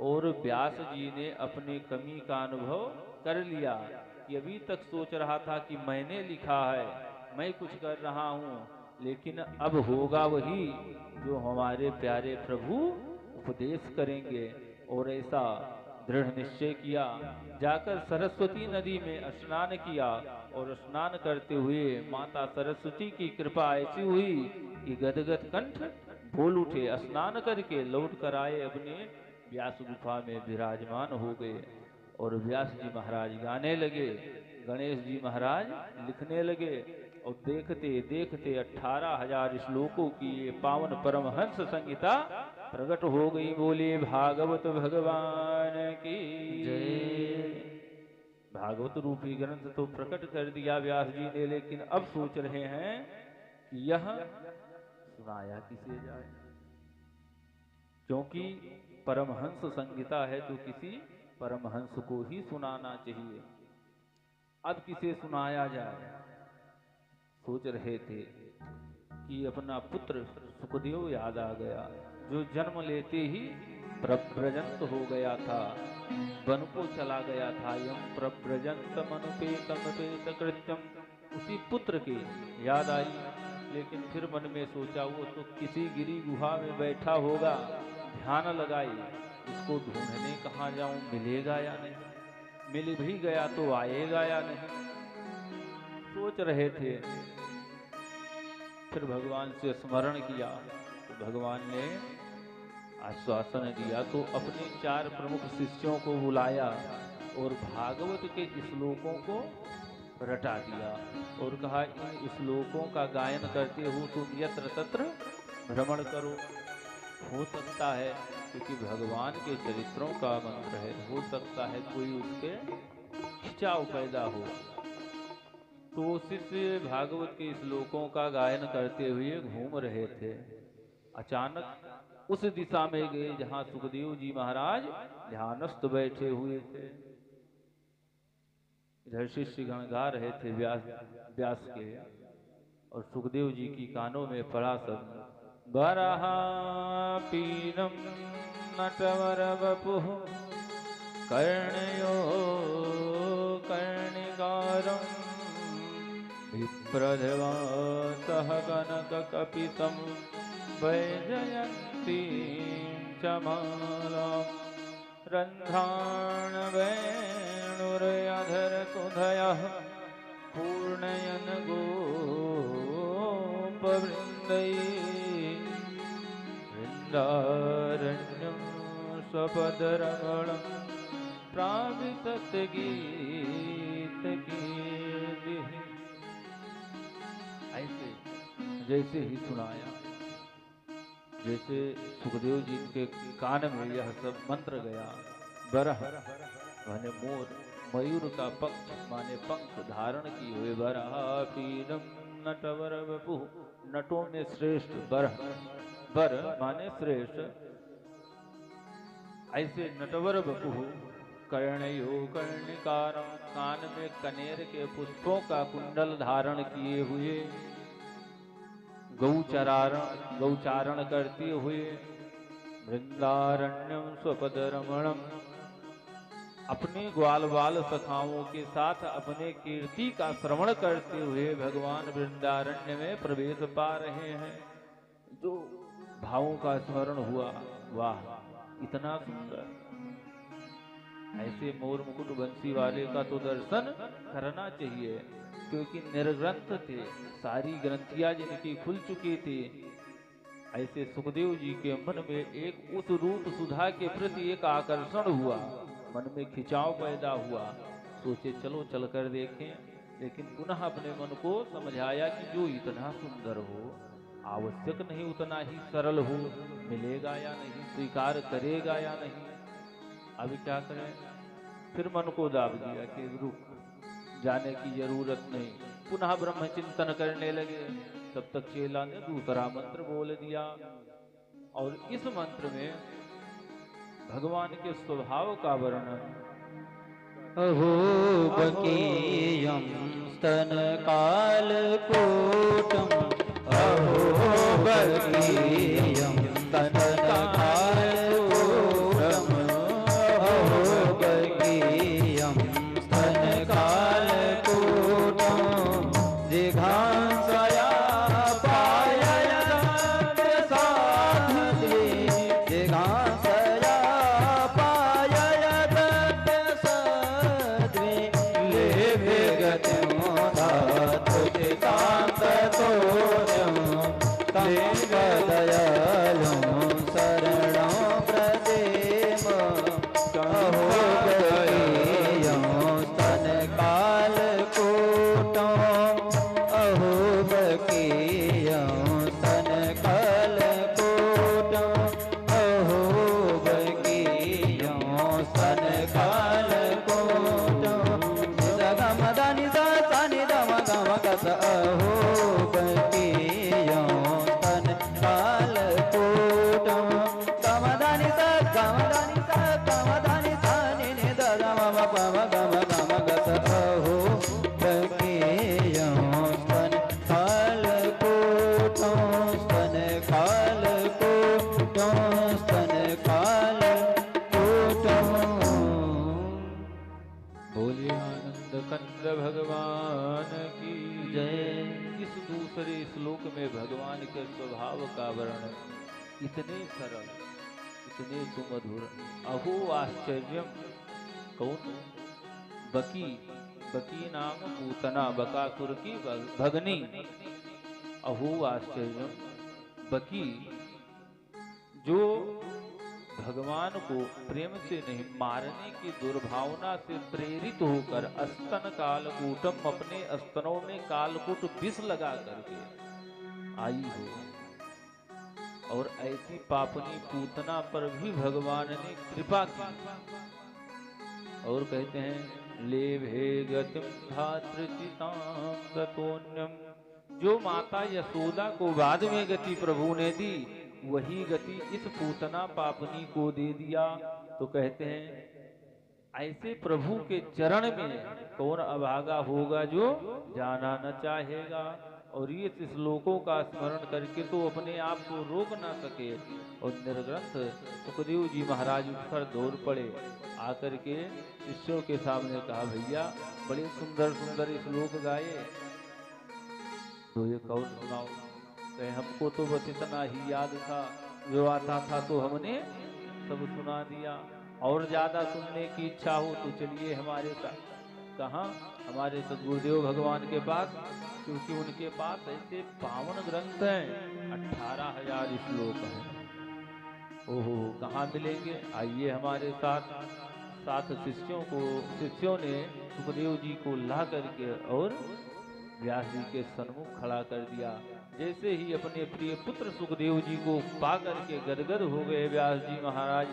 और व्यास जी ने अपने कमी का अनुभव कर लिया कि अभी तक सोच रहा था कि मैंने लिखा है, मैं कुछ कर रहा हूँ, लेकिन अब होगा वही जो हमारे प्यारे प्रभु उपदेश करेंगे। और ऐसा दृढ़ निश्चय किया। जाकर सरस्वती नदी में स्नान किया और स्नान करते हुए माता सरस्वती की कृपा ऐसी हुई कि गदगद कंठ बोल उठे। स्नान करके लौट कर आए, अपने व्यास गुफा में विराजमान हो गए और व्यास जी महाराज गाने लगे, गणेश जी महाराज लिखने लगे और देखते देखते 18,000 श्लोकों की ये पावन परमहंस संहिता प्रकट हो गई। बोले भागवत भगवान की जय। भागवत रूपी ग्रंथ तो प्रकट कर दिया व्यास जी ने, लेकिन अब सोच रहे हैं कि यह सुनाया किसे जाए, क्योंकि परमहंस संहिता है तो किसी परमहंस को ही सुनाना चाहिए। अब किसे सुनाया जाए? सोच रहे थे कि अपना पुत्र सुखदेव याद आ गया, जो जन्म लेते ही प्रव्रजंत हो गया था, वन को चला गया था। यम प्रव्रजंत मनुपेतम पेत कृत्यम, उसी पुत्र की याद आई। लेकिन फिर मन में सोचा वो तो किसी गिरी गुहा में बैठा होगा, ध्यान लगाई, इसको ढूंढने कहाँ जाऊं, मिलेगा या नहीं, मिल भी गया तो आएगा या नहीं, सोच रहे थे। फिर भगवान से स्मरण किया तो भगवान ने आश्वासन दिया, तो अपने 4 प्रमुख शिष्यों को बुलाया और भागवत के श्लोकों को रटा दिया और कहा, इन श्लोकों का गायन करते हो तुम यत्र तत्र भ्रमण करो। हो सकता है, क्योंकि भगवान के चरित्रों का मंत्र है, हो सकता है कोई उसके खिंचाव पैदा हो। तो शिष्य भागवत के श्लोकों का गायन करते हुए घूम रहे थे। अचानक उस दिशा में गए जहां सुखदेव जी महाराज ध्यानस्थ बैठे हुए थे। इधर शिष्य गण गा रहे थे व्यास के, और सुखदेव जी की कानों में पड़ा सब बरहा पीनम नटवर वपुः कर्णयो कर्णिकारं विप्रधवातः कनककपितं वैजयन्तीं च मालां रन्ध्राण वेणुरधरकुधयः पूर्णयन् गोपवृन्दैः वृन्दारण्यं स्वपदरमणं प्राविशत गीतकीर्तिः। ऐसे जैसे ही सुनाया, जैसे सुखदेव जी के कान में यह सब मंत्र गया। बरह माने मोर, मयूर का पंख माने पंख धारण किए हुए। बरह पीनम नटवर वपुः, नटों में श्रेष्ठ बरह, बर माने श्रेष्ठ। ऐसे नटवर वपुः कर्णयो कर्णिकारं, कान में कनेर के पुष्पों का कुंडल धारण किए हुए, गौचारण करते हुए, वृंदारण्यम स्वपदरमणम, अपने ग्वाल बाल सखाओं के साथ अपने कीर्ति का श्रवण करते हुए भगवान वृंदारण्य में प्रवेश पा रहे हैं। जो भावों का स्मरण हुआ, वाह इतना सुंदर। ऐसे मोर मुकुट बंसी वाले का तो दर्शन करना चाहिए, क्योंकि निर्ग्रंथ थे, सारी ग्रंथियां जिनकी खुल चुकी थी। ऐसे सुखदेव जी के मन में एक उस रूप सुधा के प्रति एक आकर्षण हुआ, मन में खिंचाव पैदा हुआ। सोचे चलो चलकर देखें, लेकिन पुनः अपने मन को समझाया कि जो इतना सुंदर हो, आवश्यक नहीं उतना ही सरल हो, मिलेगा या नहीं, स्वीकार करेगा या नहीं। अभी क्या करें, फिर मन को दाब दिया कि रुक, जाने की जरूरत नहीं। पुनः ब्रह्म चिंतन करने लगे। तब तक चेला ने दूसरा मंत्र बोल दिया, और इस मंत्र में भगवान के स्वभाव का वर्णन। अहो बकीयं स्तन कालकूटं, अहो बकीयं स्तन कालकूटं, अहो बकीयं स्तन कालकूटं, जिघांसया पाययत् साधुते, जिघांसया पाययत् साध्वे, लेभे गतिं धातु चितान्ततोऽयं तं दयालुं के स्वभाव का वर्णन, इतने सरल, इतने सुमधुर। अहो आश्चर्यम, कौन? बकी, बकी नाम पूतना, बकासुर की भगनी। अहो आश्चर्यम, बकी जो भगवान को प्रेम से नहीं मारने की दुर्भावना से प्रेरित होकर स्तन कालकूटम, अपने स्तनों में कालकूट विष लगा करके आई हो, और ऐसी पापनी पूतना पर भी भगवान ने कृपा की। और कहते हैं लेभे गतिम धातृचितां गतोन्यम, जो माता यशोदा को बाद में गति प्रभु ने दी, वही गति इस पूतना पापनी को दे दिया। तो कहते हैं ऐसे प्रभु के चरण में कौन अभागा होगा जो जाना न चाहेगा। और ये श्लोकों का स्मरण करके तो अपने आप को रोक ना सके, और निर्ग्रंथ सुखदेव जी महाराज उठकर दौड़ पड़े, आकर के शिष्यों के सामने कहा भैया बड़े सुंदर सुंदर श्लोक गाए, तो ये कौन सुनाओ। कहे हमको तो बस इतना ही याद था, जो आता था तो हमने सब सुना दिया, और ज्यादा सुनने की इच्छा हो तो चलिए हमारे साथ। कहाँ? हमारे सदगुरुदेव भगवान के पास, क्योंकि उनके पास ऐसे पावन ग्रंथ हैं, 18,000 श्लोक हैं। ओहो, कहाँ मिलेंगे? आइए हमारे साथ। साथ शिष्यों ने सुखदेव जी को ला करके और व्यास जी के सन्मुख खड़ा कर दिया। जैसे ही अपने प्रिय पुत्र सुखदेव जी को पा करके गदगद हो गए व्यास जी महाराज,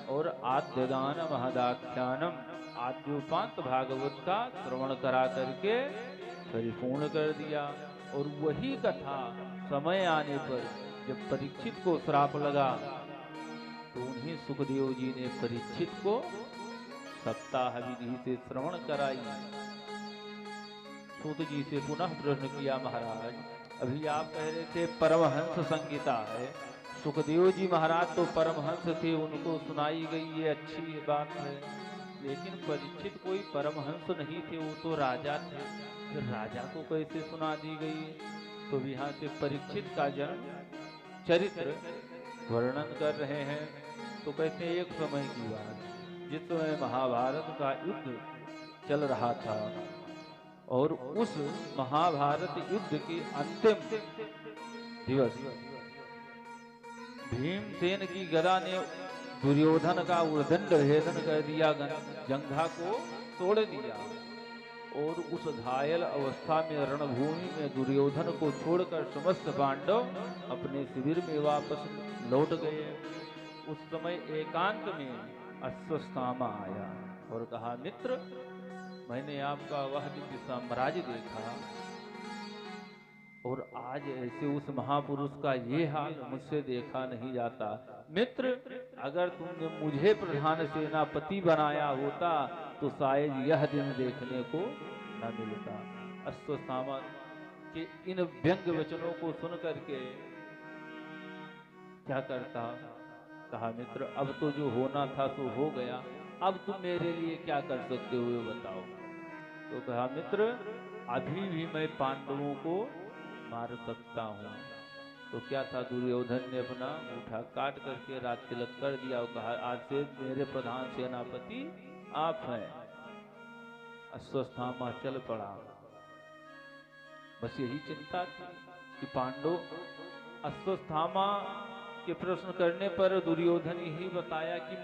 और आद्यगान महदाख्यानम, आद्योपांत भागवत का श्रवण करा करके परिपूर्ण कर दिया। और वही कथा समय आने पर जब परीक्षित को श्राप लगा, तो उन्हीं सुखदेव जी ने परीक्षित को सप्ताह विधि से श्रवण कराई। सूत जी से पुनः प्रश्न किया, महाराज अभी आप कह रहे थे परमहंस संगीता है, सुखदेव जी महाराज तो परमहंस थे, उनको सुनाई गई ये अच्छी बात है, लेकिन परीक्षित कोई परमहंस नहीं थे, वो तो राजा थे, फिर राजा को कैसे सुना दी गई? तो यहाँ से परीक्षित का जन्म चरित्र वर्णन कर रहे हैं। तो कहते हैं एक समय की बात, जिस समय महाभारत का युद्ध चल रहा था, और उस महाभारत युद्ध के अंतिम दिवस भीमसेन की गदा ने दुर्योधन का उर्दंड भेदन कर दिया, जंघा को तोड़ दिया, और उस घायल अवस्था में रणभूमि में दुर्योधन को छोड़कर समस्त पांडव अपने शिविर में वापस लौट गए। उस समय एकांत में अश्वत्थामा आया और कहा, मित्र मैंने आपका वह दिव्य साम्राज्य देखा, और आज ऐसे उस महापुरुष का ये हाल मुझसे देखा नहीं जाता। मित्र, अगर तुमने मुझे प्रधान सेनापति बनाया होता तो शायद यह दिन देखने को न मिलता। अश्वत्थामा के इन व्यंग वचनों को सुन करके क्या करता? कहा, मित्र अब तो जो होना था तो हो गया, अब तुम मेरे लिए क्या कर सकते हो बताओ। तो कहा, मित्र अभी भी मैं पांडवों को मार सकता हूँ। तो क्या था, दुर्योधन ने अपना अंगूठा काट करके रात तिलक कर दिया और कहा, आज से मेरे प्रधान सेनापति आप हैं। अश्वत्थामा चल पड़ा। बस यही चिंता थी कि पांडव, अश्वत्थामा के प्रश्न करने पर दुर्योधन यही बताया कि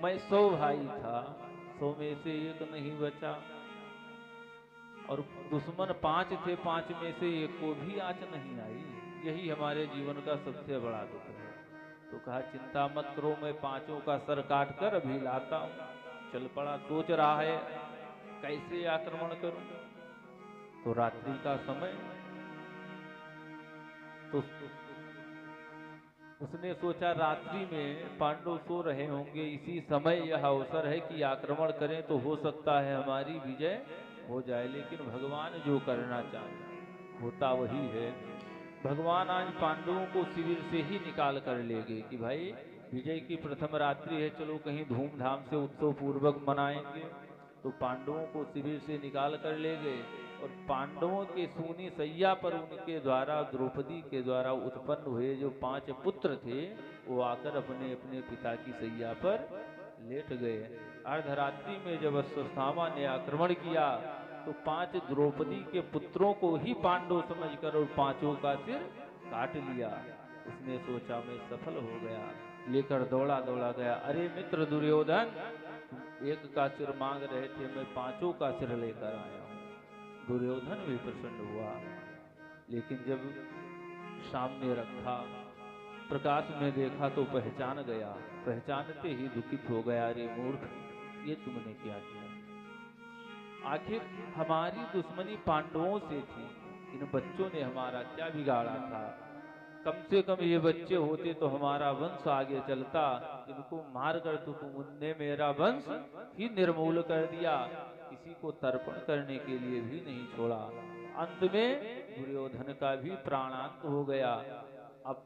मैं 100 भाई था, 100 में से एक नहीं बचा, और दुश्मन 5 थे, 5 में से एक को भी आंच नहीं आई। यही हमारे जीवन का सबसे बड़ा दुख है। तो कहा, चिंता मत करो, मैं 5 का सर काट कर अभी लाता हूँ। चल पड़ा, सोच रहा है कैसे आक्रमण करूं। तो रात्रि का समय, तो उसने सोचा रात्रि में पांडव सो रहे होंगे, इसी समय यह अवसर है कि आक्रमण करें तो हो सकता है हमारी विजय हो जाए। लेकिन भगवान जो करना चाहे होता वही है। भगवान आज पांडवों को शिविर से ही निकाल कर ले गए कि भाई विजय की प्रथम रात्रि है, चलो कहीं धूमधाम से उत्सव पूर्वक मनाएंगे। तो पांडवों को शिविर से निकाल कर ले गए और पांडवों के सूनी सैया पर उनके द्वारा द्रौपदी के द्वारा उत्पन्न हुए जो 5 पुत्र थे वो आकर अपने अपने पिता की सैया पर लेट गए। अर्धरात्रि में जब अश्वत्थामा ने आक्रमण किया तो 5 द्रौपदी के पुत्रों को ही पांडव समझकर और 5 का सिर काट लिया। उसने सोचा मैं सफल हो गया, लेकर दौड़ा दौड़ा गया, अरे मित्र दुर्योधन, तुम एक का सिर मांग रहे थे, मैं 5 का सिर लेकर आया हूं। दुर्योधन भी प्रसन्न हुआ, लेकिन जब सामने रखा, प्रकाश में देखा तो पहचान गया। पहचानते ही दुखित हो गया, अरे मूर्ख, ये तुमने क्या किया? आखिर हमारी दुश्मनी पांडवों से थी, इन बच्चों ने हमारा क्या बिगाड़ा था? कम से कम ये बच्चे होते तो हमारा वंश आगे चलता, इनको मार कर तो तुमने मेरा वंश ही निर्मूल कर दिया, किसी को तर्पण करने के लिए भी नहीं छोड़ा। अंत में दुर्योधन का भी प्राणांत हो गया। अब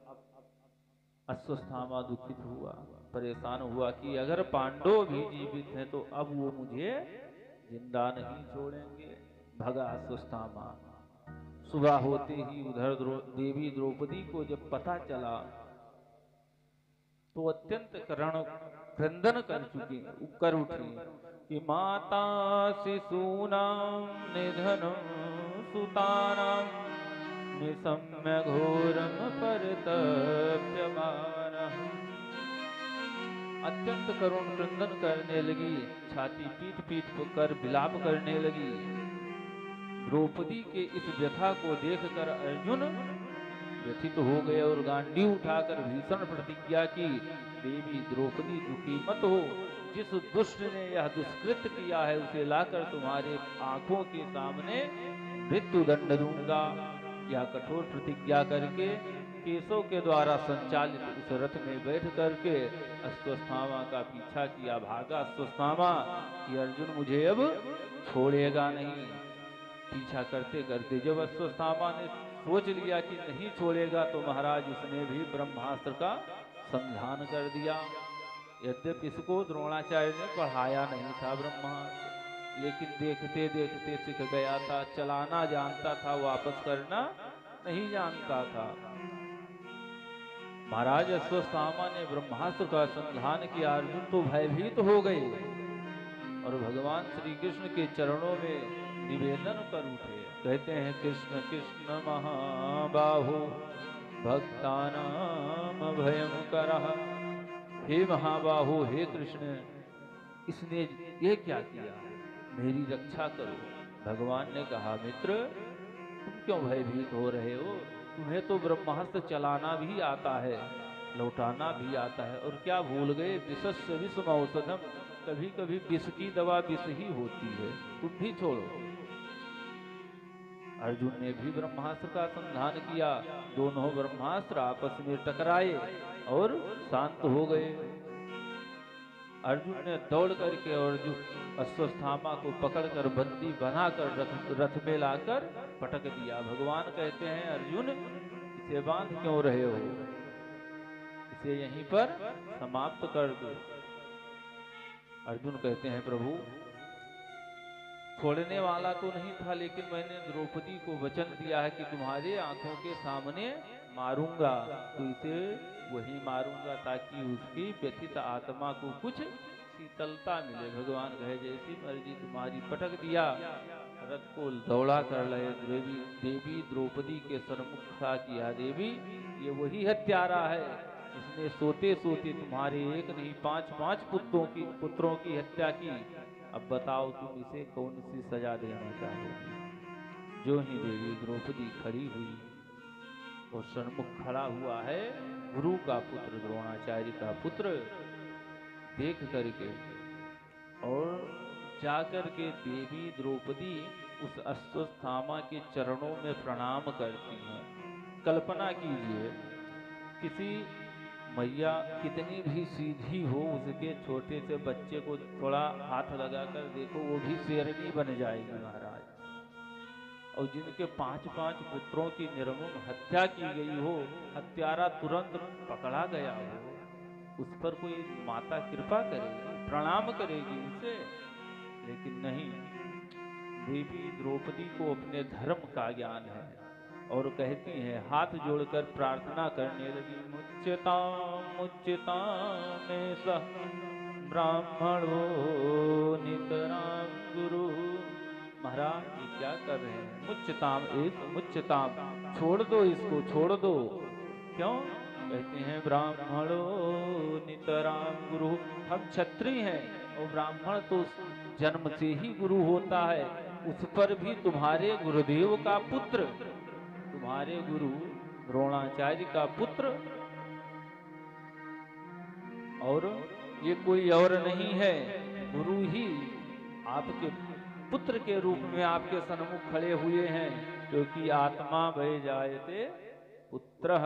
अश्वत्थामा दुखित हुआ, परेशान हुआ कि अगर पांडव भी जीवित हैं तो अब वो मुझे जिंदा नहीं छोड़ेंगे। भगा अश्वत्थामा। सुबह होते ही उधर देवी द्रौपदी को जब पता चला तो अत्यंत क्रंदन कर उठी कि माता शिशूनां निधनं सुतानां निशम्य घोरं परितप्यमानः। अत्यंत करुण क्रंदन करने लगी, छाती पीट पीट कर विलाप करने लगी। द्रौपदी के इस व्यथा को देखकर अर्जुन व्यथित हो गए और गांडी उठाकर भीषण प्रतिज्ञा की, देवी द्रौपदी दुखी मत हो, जिस दुष्ट ने यह दुष्कृत किया है उसे लाकर तुम्हारे आंखों के सामने मृत्यु दंड दूंगा। यह कठोर प्रतिज्ञा करके केशव के द्वारा संचालित उस रथ में बैठ करके अश्वत्थामा का पीछा किया। भागा अश्वत्थामा कि अर्जुन मुझे अब छोड़ेगा नहीं। पीछा करते करते जब अश्वत्थामा ने सोच लिया कि नहीं छोड़ेगा तो महाराज उसने भी ब्रह्मास्त्र का संधान कर दिया। यद्यपि इसको द्रोणाचार्य ने पढ़ाया नहीं था ब्रह्मास्त्र, लेकिन देखते देखते सीख गया था, चलाना जानता था, वापस करना नहीं जानता था। महाराज अश्वत्थामा ने ब्रह्मास्त्र का संधान किया। अर्जुन तो भयभीत हो गए और भगवान श्री कृष्ण के चरणों में निवेदन कर उठे। कहते हैं कृष्ण कृष्ण महाबाहो भक्तानाम भयं करः। हे महाबाहो, हे कृष्ण, इसने ये क्या किया, मेरी रक्षा करो। भगवान ने कहा, मित्र तुम क्यों भयभीत हो रहे हो? तुम्हें तो ब्रह्मास्त्र चलाना भी आता है, लौटाना भी आता है, और क्या भूल गए, विषस्य विषम औषधम, कभी कभी विष की दवा विष ही होती है, तुम भी छोड़ो। अर्जुन ने भी ब्रह्मास्त्र का संधान किया। दोनों ब्रह्मास्त्र आपस में टकराए और शांत हो गए। अर्जुन ने दौड़ करके और जो अश्वत्थामा को पकड़कर बंदी बनाकर रथ में लाकर पटक दिया। भगवान कहते हैं, अर्जुन इसे बांध क्यों रहे हो, इसे यहीं पर समाप्त कर दो। अर्जुन कहते हैं, प्रभु छोड़ने वाला तो नहीं था, लेकिन मैंने द्रौपदी को वचन दिया है कि तुम्हारे आंखों के सामने मारूंगा, तो इसे वही मारूंगा ताकि उसकी व्यथित आत्मा को कुछ शीतलता मिले। भगवान कहे, जैसी मर्जी तुम्हारी। पटक दिया, रथ को दौड़ा कर लाए। देवी द्रौपदी के सन्मुख खड़ा किया। देवी, ये वही हत्यारा है जिसने सोते सोते तुम्हारे एक नहीं 5 पुत्रों की हत्या की। अब बताओ तुम इसे कौन सी सजा देना चाहोगे? जो ही देवी द्रौपदी खड़ी हुई और सन्मुख खड़ा हुआ है गुरु का पुत्र, द्रोणाचार्य का पुत्र, देख करके और जाकर के देवी द्रौपदी उस अश्वत्थामा के चरणों में प्रणाम करती हैं। कल्पना कीजिए, किसी मैया कितनी भी सीधी हो, उसके छोटे से बच्चे को थोड़ा हाथ लगाकर देखो, वो भी शेरनी बन जाएगी महाराज। और जिनके 5 पुत्रों की निर्मम हत्या की गई हो, हत्यारा तुरंत पकड़ा गया हो, उस पर कोई माता कृपा करेगी, प्रणाम करेगी उसे? लेकिन नहीं, देवी द्रौपदी को अपने धर्म का ज्ञान है और कहती हैं, हाथ जोड़कर प्रार्थना करने लगी, मुच्यताम में सह ब्राह्मणो नितराम गुरु। महाराज ये क्या कर रहे हैं? मुच्यताम, एक मुच्यताम, छोड़ दो इसको, छोड़ दो। क्यों? कहते हैं ब्राह्मणो नितराम गुरु, हम क्षत्रिय हैं और ब्राह्मण तो जन्म से ही गुरु होता है, उस पर भी तुम्हारे गुरुदेव का पुत्र, तुम्हारे गुरु द्रोणाचार्य का पुत्र, और ये कोई और नहीं है, गुरु ही आपके पुत्र के रूप में आपके सन्मुख खड़े हुए हैं, क्योंकि आत्मा बह जायते पुत्र,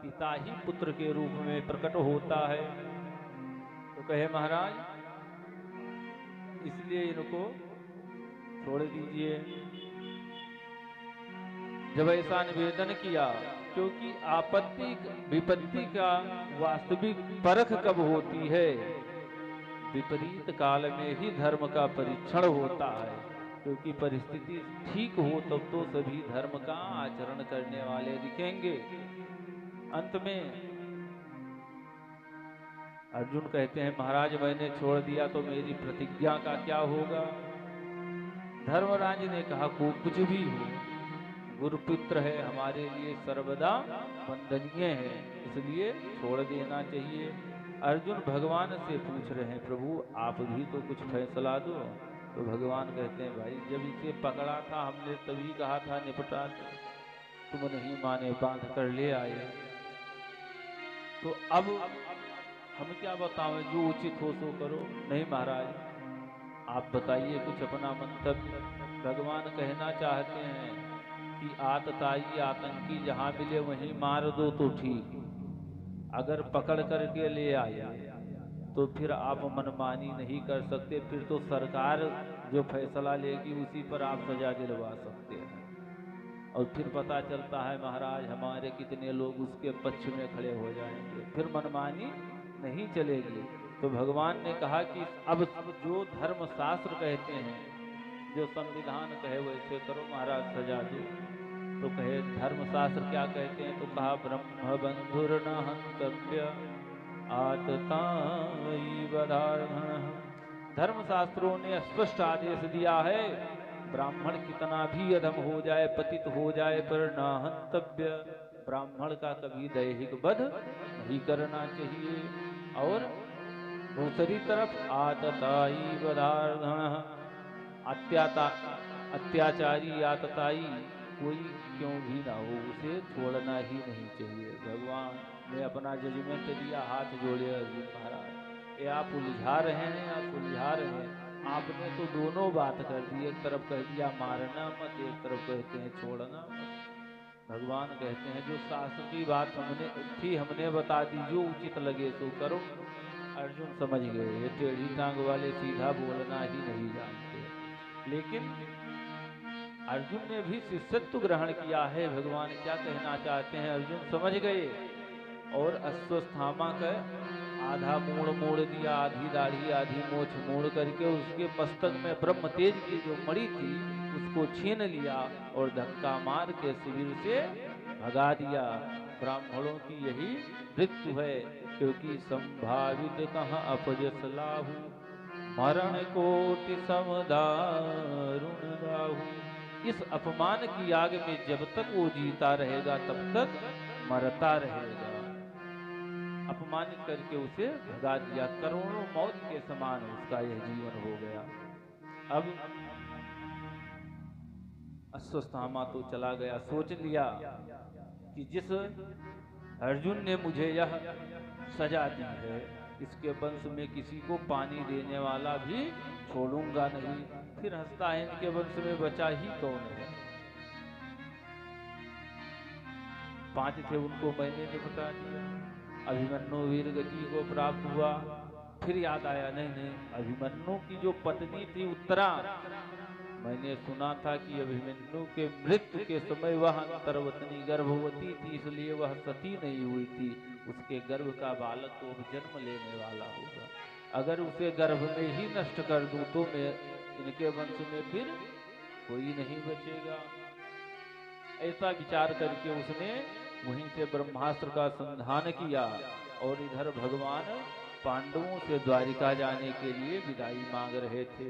पिता ही पुत्र के रूप में प्रकट होता है। तो कहे महाराज इसलिए इनको छोड़ दीजिए। जब ऐसा निवेदन किया, क्योंकि आपत्ति विपत्ति का वास्तविक परख कब होती है? विपरीत काल में ही धर्म का परीक्षण होता है, क्योंकि परिस्थिति ठीक हो तब तो सभी धर्म का आचरण करने वाले दिखेंगे। अंत में अर्जुन कहते हैं, महाराज मैंने छोड़ दिया तो मेरी प्रतिज्ञा का क्या होगा? धर्मराज ने कहा, को कुछ भी हो, गुरुपुत्र है, हमारे लिए सर्वदा वंदनीय है, इसलिए छोड़ देना चाहिए। अर्जुन भगवान से पूछ रहे हैं, प्रभु आप भी तो कुछ फैसला दो। तो भगवान कहते हैं, भाई जब इसे पकड़ा था हमने तभी कहा था निपटा दो, तुम नहीं माने, बांध कर ले आए। तो अब हम क्या बताएं, जो उचित हो सो करो। नहीं महाराज आप बताइए कुछ अपना मंतव्य। भगवान कहना चाहते हैं कि आतताई आतंकी जहां मिले वहीं मार दो तो ठीक, अगर पकड़ करके ले आए तो फिर आप मनमानी नहीं कर सकते, फिर तो सरकार जो फैसला लेगी उसी पर आप सजा दिलवा सकते हैं। और फिर पता चलता है महाराज हमारे कितने लोग उसके पक्ष में खड़े हो जाएंगे, फिर मनमानी नहीं चलेगी। तो भगवान ने कहा कि अब जो धर्म शास्त्र कहते हैं, जो संविधान कहे वैसे करो महाराज, सजा दो। तो कहे धर्मशास्त्र क्या कहते हैं? तो कहा ब्रह्म बंधुर न हंतव्य आतताई वधार्हणः। धर्मशास्त्रों ने स्पष्ट आदेश दिया है, ब्राह्मण कितना भी अधम हो जाए, पतित हो जाए, पर न हंतव्य, ब्राह्मण का कभी दैहिक वध नहीं करना चाहिए। और दूसरी तरफ आतताई वधार्हणः, अत्याचारी आतताई कोई क्यों भी ना हो, उसे छोड़ना ही नहीं चाहिए। भगवान ने अपना जजमेंट दिया, हाथ जोड़े अर्जुन महाराज, ये आप उलझा रहे हैं या सुलझा रहे हैं? आपने तो दोनों बात कर दी, एक तरफ कह दिया मारना मत, एक तरफ कहते हैं छोड़ना मत। भगवान कहते हैं जो शास्त्र की बात हमने बता दी, जो उचित लगे सो करो। अर्जुन समझ गए ये टेढ़ी टांग वाले सीधा बोलना ही नहीं जानते, लेकिन अर्जुन ने भी शिष्यत्व ग्रहण किया है। भगवान क्या कहना चाहते हैं अर्जुन समझ गए, और अश्वस्थामा का आधा मोड़ दिया, आधी दाढ़ी आधी मोछ मोड़ करके उसके मस्तक में ब्रह्म तेज की जो मणि थी उसको छीन लिया और धक्का मार के शिविर से भगा दिया। ब्राह्मणों की यही मृत्यु है, क्योंकि संभावित कहाँ अपजस लाहू, मरण कोटि समदारुण राहु। इस अपमान की आग में जब तक वो जीता रहेगा तब तक मरता रहेगा। अपमानित करके उसे भगा दिया, करोड़ों मौत के समान उसका यह जीवन हो गया। अब अश्वस्थामा तो चला गया, सोच लिया कि जिस अर्जुन ने मुझे यह सजा दी है, इसके वंश में किसी को पानी देने वाला भी छोड़ूंगा नहीं। फिर हंसता है, इनके वंश में बचा ही कौन है? 5 थे उनको मैंने निपटा दिया। अभिमन्यु वीर गति को प्राप्त हुआ। फिर याद आया, नहीं अभिमन्यु की जो पत्नी थी उत्तरा, मैंने सुना था कि अभिमन्यु के मृत्यु के समय वह अंतर्वतनी गर्भवती थी, इसलिए वह सती नहीं हुई थी। उसके गर्भ का बालक तो अब जन्म लेने वाला होगा। अगर उसे गर्भ में ही नष्ट कर दूं तो मैं इनके वंश में फिर कोई नहीं बचेगा। ऐसा विचार करके उसने वहीं से ब्रह्मास्त्र का संधान किया और इधर भगवान पांडवों से द्वारिका जाने के लिए विदाई मांग रहे थे।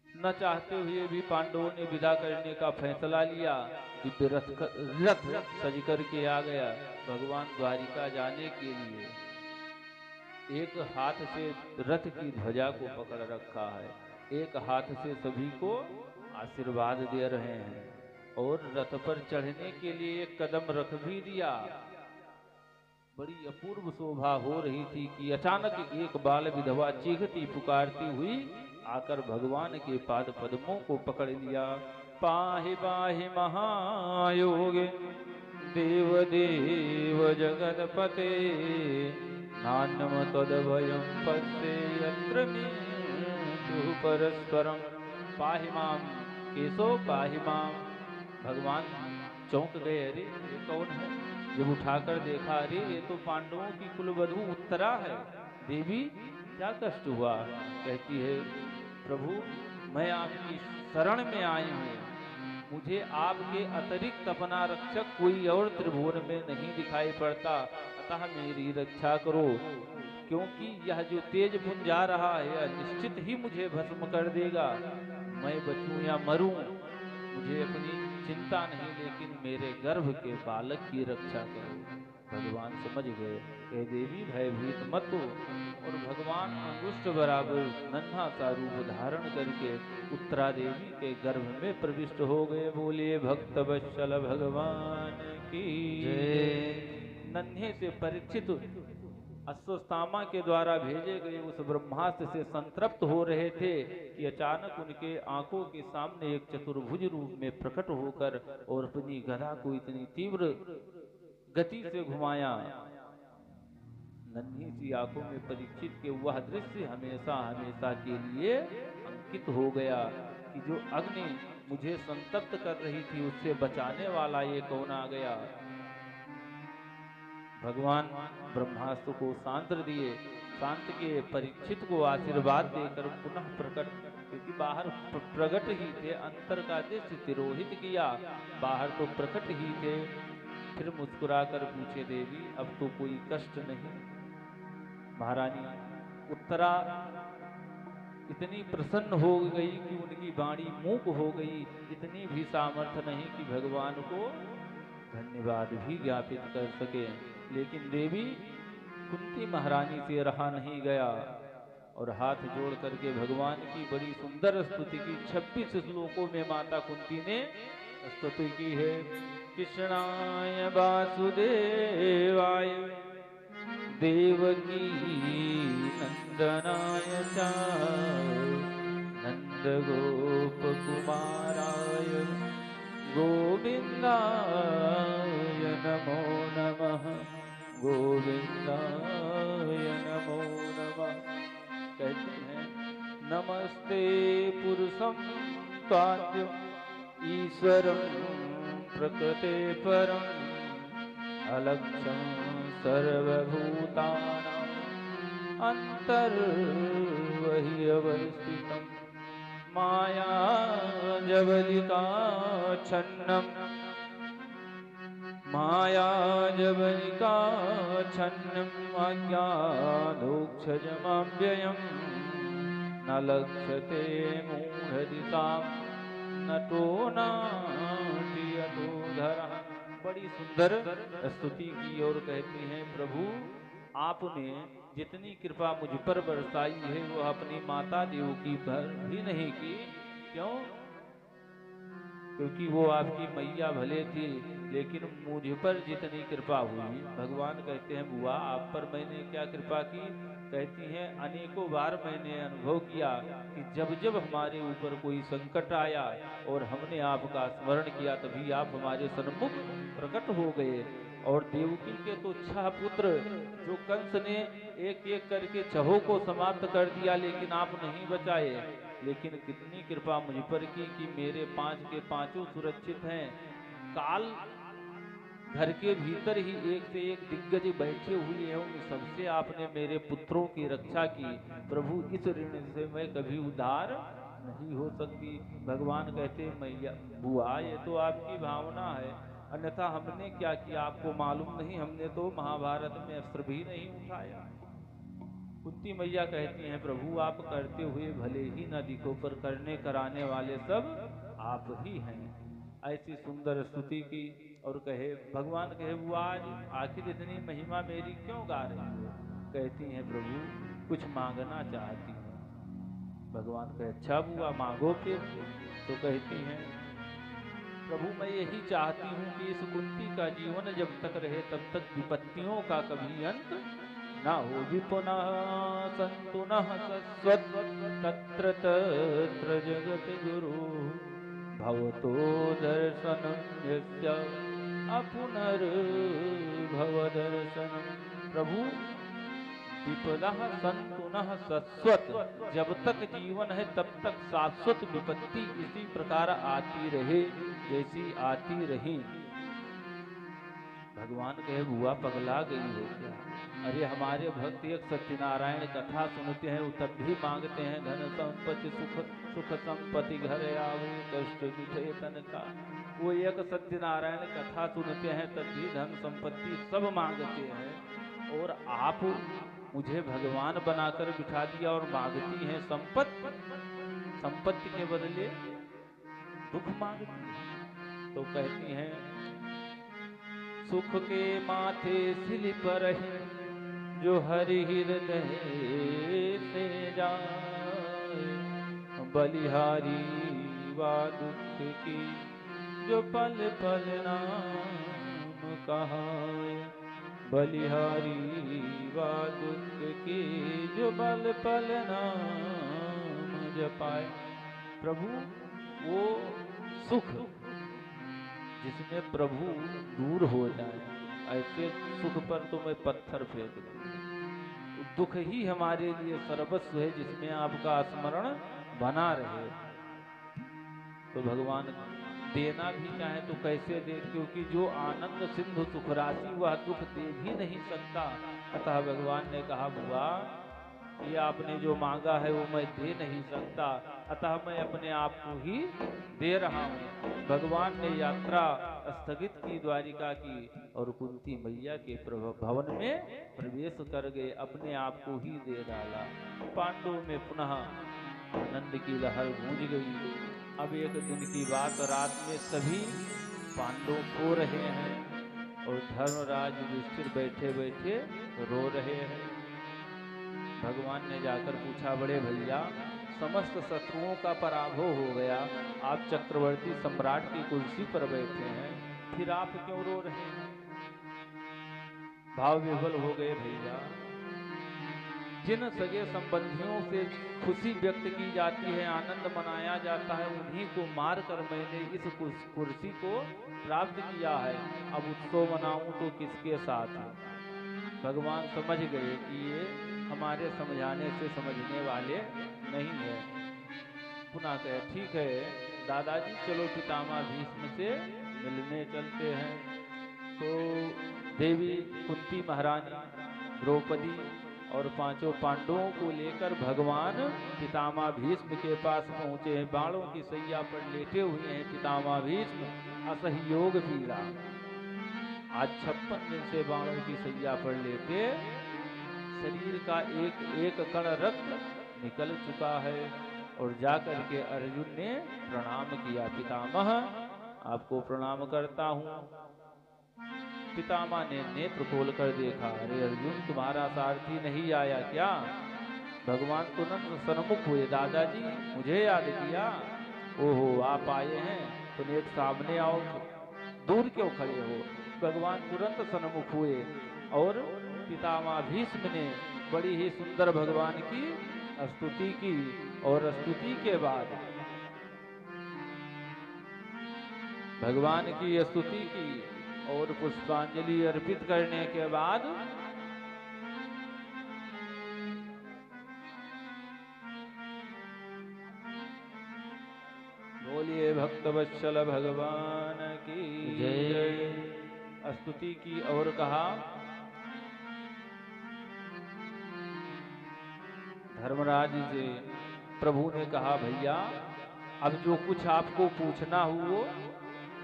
न चाहते हुए भी पांडवों ने विदा करने का फैसला लिया। दिव्य रथ सज करके आ गया भगवान द्वारिका जाने के लिए। एक हाथ से रथ की ध्वजा को पकड़ रखा है, एक हाथ से सभी को आशीर्वाद दे रहे हैं और रथ पर चढ़ने के लिए एक कदम रख भी दिया। बड़ी अपूर्व शोभा हो रही थी कि अचानक एक बाल विधवा चीखती पुकारती हुई आकर भगवान के पाद पद्मों को पकड़ लिया। पाहि पाहि महायोगे देव देव जगतपते नान्यम तदभयं पश्ये यत्र मृत्यु परस्परम। पाहि माम केशव पाहि माम। भगवान चौंक गए, अरे ये कौन है? जब उठाकर देखा, अरे ये तो पांडवों की कुलवधू उत्तरा है। देवी क्या कष्ट हुआ? कहती है, प्रभु मैं आपकी शरण में आई हूँ, मुझे आपके अतिरिक्त अपना रक्षक कोई और त्रिभुवन में नहीं दिखाई पड़ता, अतः मेरी रक्षा करो, क्योंकि यह जो तेज पुंज आ रहा है निश्चित ही मुझे भस्म कर देगा। मैं बचूं या मरूं मुझे अपनी चिंता नहीं, लेकिन मेरे गर्भ के बालक की रक्षा करो। भगवान समझ गए कि देवी भयभीत मत हो, और भगवान अंगुष्ठ बराबर नन्हा सा रूप धारण करके उत्तरा देवी के गर्भ में प्रविष्ट हो गए। बोले भक्त वत्सल भगवान की जय। नन्हे से परीक्षित अश्वत्थामा के द्वारा भेजे गए उस ब्रह्मास्त्र से संतृप्त हो रहे थे कि अचानक उनके आंखों के सामने एक चतुर्भुज रूप में प्रकट होकर और अपनी गदा को इतनी तीव्र गति से घुमाया। नन्ही सी आंखों में परीक्षित के वह दृश्य हमेशा हमेशा के लिए अंकित हो गया कि जो अग्नि मुझे संतप्त कर रही थी उससे बचाने वाला ये कौन आ गया। भगवान ब्रह्मास्त्र को शांत दिए, शांत के परीक्षित को आशीर्वाद देकर पुनः प्रकट, क्योंकि बाहर प्रकट ही थे, अंतर का दृश्य तिरोहित किया, बाहर तो प्रकट ही थे। फिर मुस्कुराकर पूछे, देवी अब तो कोई कष्ट नहीं। महारानी उत्तरा इतनी प्रसन्न हो गई कि उनकी वाणी मूक हो गई, इतनी भी सामर्थ्य नहीं कि भगवान को धन्यवाद भी ज्ञापित कर सके। लेकिन देवी कुंती महारानी से रहा नहीं गया और हाथ जोड़ करके भगवान की बड़ी सुंदर स्तुति की। 26 श्लोकों में माता कुंती ने स्तुति की है। कृष्णाय वासुदेवाय देवकी नंदनाय च नंद गोप कुमाराय गोविंदाय नमो नमः, गोविंदाय नमो नमः। कहते हैं नमस्ते पुरुषं त्वाद्यं ईश्वरं प्रकृते परं अलक्ष्यं सर्वभूतानां अन्तर्वहि अवस्थितं माया जबलिका छन्नम अज्ञानोक्षजमव्ययम् न लक्ष्यते मूढ़दिशां नटो नाट्यतोधरः। बड़ी सुंदर स्तुति की और कहती हैं, प्रभु आपने जितनी कृपा मुझ पर बरसाई है वो अपनी माता देवकी पर भी नहीं की। क्यों? क्योंकि वो आपकी मैया भले थी, लेकिन मुझ पर जितनी कृपा हुई, भगवान कहते हैं बुआ आप पर मैंने क्या कृपा की? कहती हैं अनेकों बार मैंने अनुभव किया कि जब जब हमारे ऊपर कोई संकट आया और हमने आपका स्मरण किया तभी आप हमारे सन्मुख प्रकट हो गए। और देवकी के तो 6 पुत्र जो कंस ने एक एक करके 6 को समाप्त कर दिया, लेकिन आप नहीं बचाए। लेकिन कितनी कृपा मुझ पर की कि मेरे 5 के 5 सुरक्षित हैं। काल घर के भीतर ही एक से एक दिग्गज बैठे हुए हैं, उन सबसे आपने मेरे पुत्रों की रक्षा की। प्रभु इस ऋण से मैं कभी उधार नहीं हो सकती। भगवान कहते मैया बुआ ये तो आपकी भावना है, अन्यथा हमने क्या किया आपको मालूम नहीं, हमने तो महाभारत में अस्त्र भी नहीं उठाया। कुंती मैया कहती हैं प्रभु आप करते हुए भले ही न दिखो, पर करने कराने वाले सब आप ही हैं। ऐसी सुंदर स्तुति की और कहे भगवान कहे वो आज आखिर इतनी महिमा मेरी क्यों गा रही हो? कहती हैं प्रभु कुछ मांगना चाहती हूँ। भगवान कहे अच्छा बुआ मांगो फिर। तो कहती हैं प्रभु मैं यही चाहती हूँ कि इस कुंती का जीवन जब तक रहे तब तक विपत्तियों का कभी अंत न हो। विपुनः सन्तु नः सस्वत् तत्र तत्र जगत गुरु भवतो दर्शनं यस्य अपुनर्भव दर्शनम्। प्रभु विपदा सन्तु नः सस्वत्, जब तक जीवन है तब तक शाश्वत विपत्ति इसी प्रकार आती रहे जैसी आती रही। भगवान कहे बुआ पगला गई हो क्या? अरे हमारे भक्त एक सत्यनारायण कथा सुनते हैं तब भी मांगते हैं धन संपत्ति सुख संपत्ति घर आवे कष्ट मिटे तन का। वो एक सत्यनारायण कथा सुनते हैं तब भी धन संपत्ति सब मांगते हैं, और आप मुझे भगवान बनाकर बिठा दिया और मांगती हैं संपत्ति, संपत्ति के बदले दुख मांगती हैं। तो कहती हैं सुख के माथे सिल पर जो हरि हृदय से जाए, बलिहारी वा दुख की जो पल पल नाम कहाए। बलिहारी वा दुख की जो पल पल नाम जपाए। प्रभु वो सुख जिसमें प्रभु दूर हो जाए, ऐसे सुख पर तो मैं पत्थर फेंक दूं। दुख ही हमारे लिए सर्वस्व है जिसमें आपका स्मरण बना रहे। तो भगवान देना भी चाहे तो कैसे दे, क्योंकि जो आनंद सिंधु सुख राशि वह दुख दे भी नहीं सकता। अतः भगवान ने कहा बुआ ये आपने जो मांगा है वो मैं दे नहीं सकता, अतः मैं अपने आप को ही दे रहा हूँ। भगवान ने यात्रा स्थगित की द्वारिका की और कुंती मैया के भवन में प्रवेश कर गए, अपने आप को ही दे डाला। पांडवों में पुनः आनंद की लहर गूंज गई। अब एक दिन की बात, रात में सभी पांडव सो रहे हैं और धर्मराज युधिष्ठिर बैठे बैठे रो रहे हैं। भगवान ने जाकर पूछा बड़े भैया समस्त शत्रुओं का पराभव हो गया, आप चक्रवर्ती सम्राट की कुर्सी पर बैठे हैं, फिर आप क्यों रो रहे हैं? भाव विह्वल हो गए भैया। जिन सगे संबंधियों से खुशी व्यक्त की जाती है, आनंद मनाया जाता है, उन्हीं को मारकर मैंने इस कुर्सी को प्राप्त किया है। अब उत्सव मनाऊं तो किसके साथ? भगवान समझ गए कि ये हमारे समझाने से समझने वाले नहीं है। पुनः कहे ठीक है दादाजी चलो पितामह भीष्म से मिलने चलते हैं। तो देवी कुंती महारानी, द्रौपदी और पांचों पांडवों को लेकर भगवान पितामह भीष्म के पास पहुंचे हैं। बाणों की सैया पर लेटे हुए हैं पितामह भीष्म, असहयोग पीड़ा। आज 56 दिन से बाणों की सैया पर लेटे, शरीर का एक एक कण रक्त निकल चुका है। और जाकर के अर्जुन ने प्रणाम किया, पितामह आपको प्रणाम करता हूँ। पितामह ने नेत्र खोल कर देखा, अरे अर्जुन तुम्हारा सारथी नहीं आया क्या? भगवान तुरंत सन्मुख हुए, दादाजी मुझे याद किया? ओहो आप आए हैं तो नेक सामने आओ, दूर क्यों खड़े हो? भगवान तुरंत सन्मुख हुए और पितामह भीष्म ने बड़ी ही सुंदर भगवान की स्तुति की। और स्तुति के बाद भगवान की स्तुति की और पुष्पांजलि अर्पित करने के बाद बोलिए भक्तवत्सल भगवान की जय। स्तुति की और कहा धर्मराज से प्रभु ने कहा भैया अब जो कुछ आपको पूछना हो वो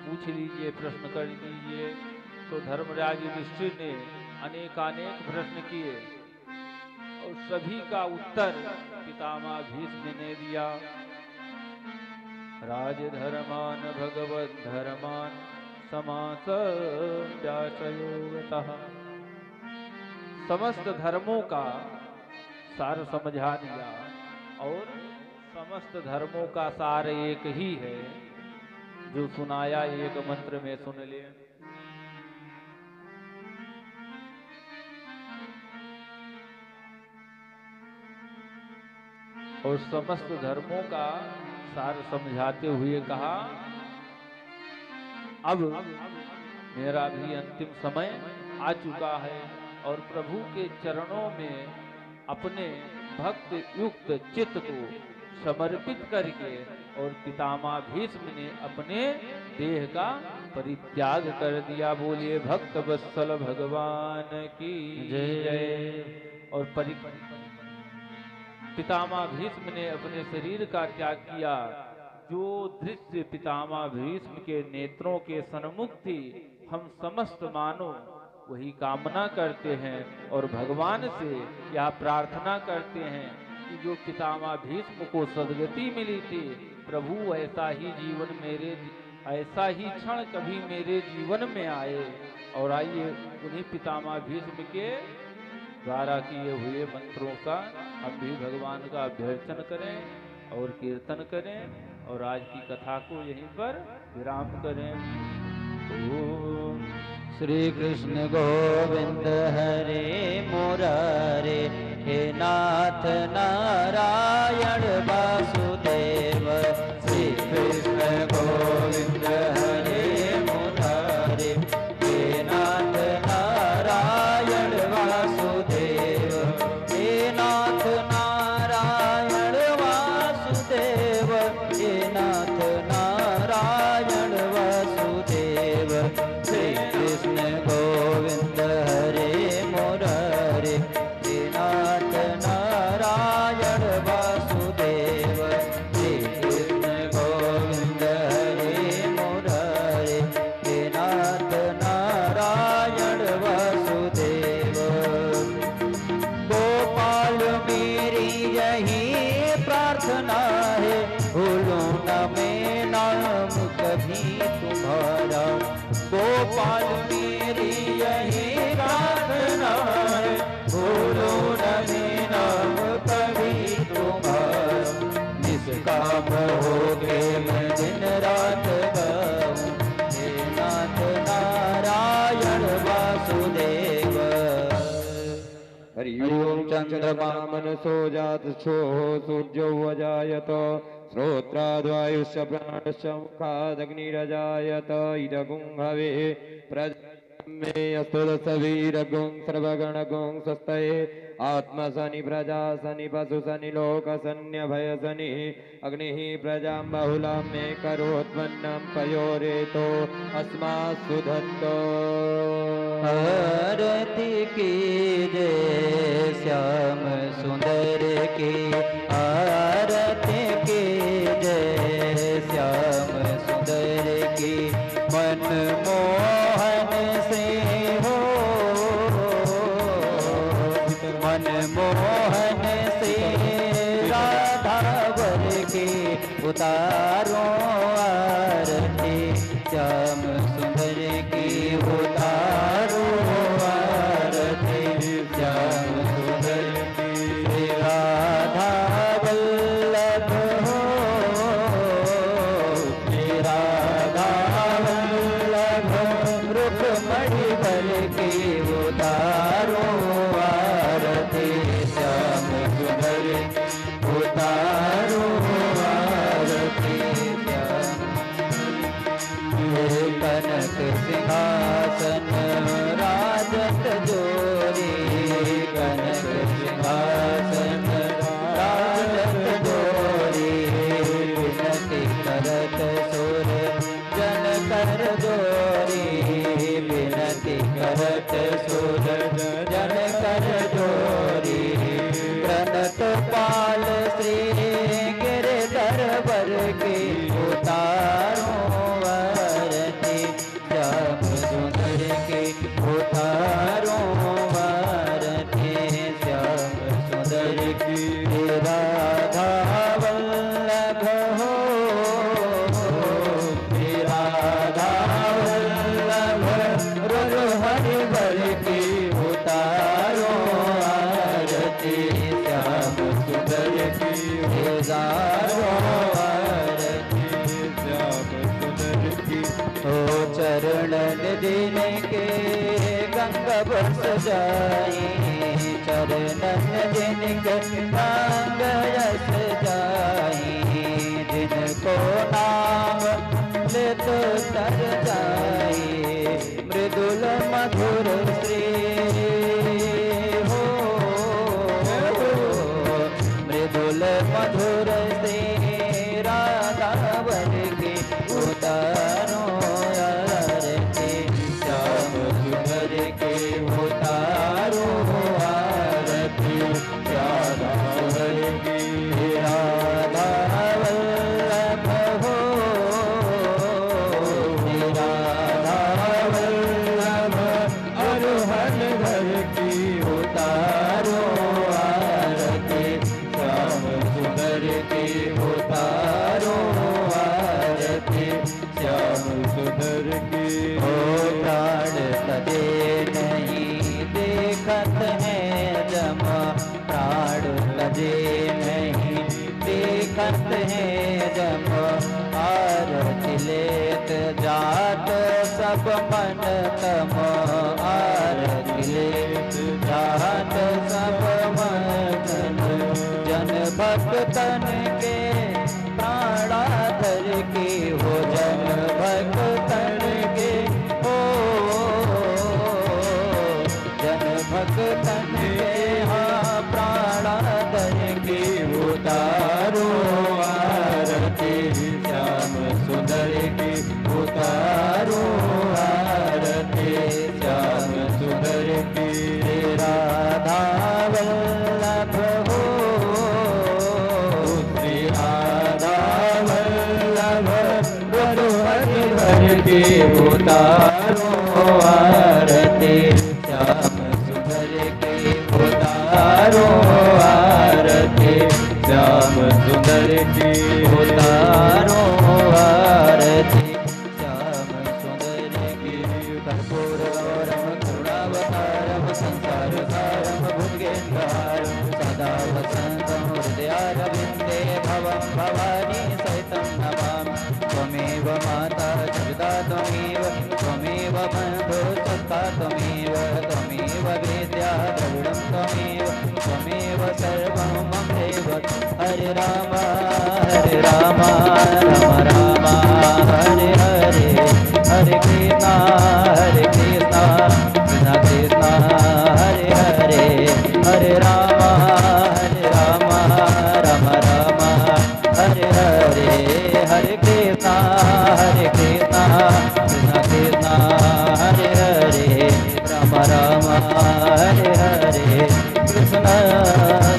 पूछ लीजिए, प्रश्न कर लीजिए। तो धर्मराज युधिष्ठिर ने अनेकानेक प्रश्न किए और सभी का उत्तर पितामह भीष्म ने दिया। राजधर्मान भगवद धर्मान समासव्यासयोगतः, समस्त धर्मों का सार समझा दिया और समस्त धर्मों का सार एक ही है, जो सुनाया एक मंत्र में सुन ले। और समस्त धर्मों का सार समझाते हुए कहा अब मेरा भी अंतिम समय आ चुका है और प्रभु के चरणों में अपने भक्त युक्त चित्त को समर्पित करके और पितामह भीष्म ने अपने देह का परित्याग कर दिया। बोलिए भक्त वत्सल भगवान की जय। और पितामह भीष्म ने अपने शरीर का त्याग किया। जो दृश्य पितामह भीष्म के नेत्रों के सन्मुख थी, हम समस्त मानव वही कामना करते हैं और भगवान से यह प्रार्थना करते हैं कि जो पितामह भीष्म को सद्गति मिली थी, प्रभु ऐसा ही जीवन ऐसा ही क्षण कभी मेरे जीवन में आए। और आइए उन्हीं पितामह भीष्म के द्वारा किए हुए मंत्रों का हम भी भगवान का अभ्यर्चन करें और कीर्तन करें और आज की कथा को यहीं पर विराम करें। ओम श्री कृष्ण गोविंद हरे मुरारे, हे नाथ नारायण वासुदेव। श्री कृष्ण गोविंद हरे मुरारे, हे नाथ नारायण वासुदेव। हे नाथ नारायण वासुदेव, हे नाथ नारायण वासुदेव। श्री कृष्ण गोविंद हरे मुरारे, हे नाथ नारायण वासुदेव। श्री कृष्ण गोविंद हरे मुरारे, हे नाथ नारायण वासुदेव। गोपाल मेरी यही प्रार्थना है, भूलूं न मैं नाम कभी तुम्हारा। गोपाल मेरी यही प्रार्थना है, भूलूं न मैं नाम कभी तुम्हारा। निष्काम होके मैं दिन रात गाऊं, हे नाथ नारायण वासुदेव। हरि ओम चंद्रमा मनसो जातछो सूर्यो अजायत श्रोत्राद्वायुष्य प्राणस्य मुखादग्निरजायत इदगुं हवे प्रजमे अस्तुदसवीरगुं सर्वगणगुं स्वस्तये आत्मसनि प्रजासनि पशुसनि लोकसन्यभयसनि अग्निः प्रजां बहुलां मे करोत्पन्नं पयोरेतो अस्मात् सुधत्तो। आरती की जय श्याम सुंदर की, आरती की जय श्याम सुंदर की। मनमोहन से हो, मनमोहन से राधावर की उतारो आरती। श्याम सुंदर की उतारो आरती, श्याम सुंदर की। राधा वल्लभ हो, राधा वल्लभ रुक्मणी वर की उतारो आरती। श्याम सुंदर उतारो आरती, श्याम बस जाई, चरणन जिनके अंग यस जाई, जिनको नाम लेत तर जाई, मृदुल मधुर श्री हो, मृदुल मधुर श्री राधावर की उतारो आरती, श्याम सुंदर की उतारो आरती, राधावर की राधा वल्लभ हो, राधा वल्लभ अरुहन घर की उतारो आरती, श्याम सुंदर की उतारो आरती, श्याम सुंदर की हो। प्राण तजे नहीं देखत है जम, प्राण तजे नहीं देखत है जम, आरती लेत जात सब मन तम, आरती लेत जात सब मन तम, जन भक्तन के प्राणाधर की हो, जन भक्तन के हो, जन भक्तन के हाँ प्राणाधर की उतारो आरती, श्याम सुंदर की उतारो आरती, श्याम सुंदर की राधा वल्लभ हो, श्री राधा वल्लभ रघुवर की उतारो आरती, श्याम सुंदर की उतारो आरती, श्याम सुंदर की उतारो आरती, श्याम सुंदर की कर्पूर गौरम करुणावतारम संसार सारम भुजगेन्द्रहारम सदा वसंतं हृदयारविन्दे भवं भवानी सहितं नमामि, त्वमेव माता जगदा त्वमेव, त्वमेव बन्धु सत्ता त्वमेव, त्वमेव वेद्या द्रविडं त्वमेव, त्वमेव सर्वं मम देव। हरे राम राम राम हरे हरे, हरे कृष्णा कृष्ण कृष्ण हरे हरे, हरे राम राम राम हरे हरे, हरे कृष्णा कृष्ण कृष्ण हरे हरे, राम राम हरे हरे, कृष्ण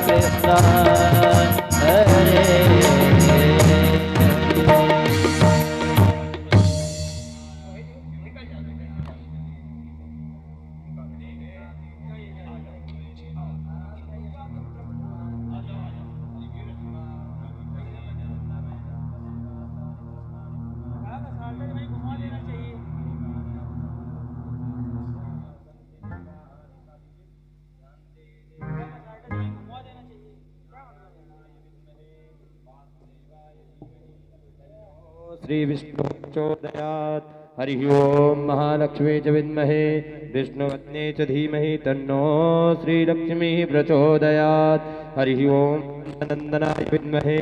कृष्ण हरे हरे। श्री विष्णु प्रचोदयात्। हरि ओम महालक्ष्मी च विद्महे विष्णुपत्नी च धीमहि तन्नो श्रीलक्ष्मी प्रचोदयात्। हरि ओम नंदनाय विद्महे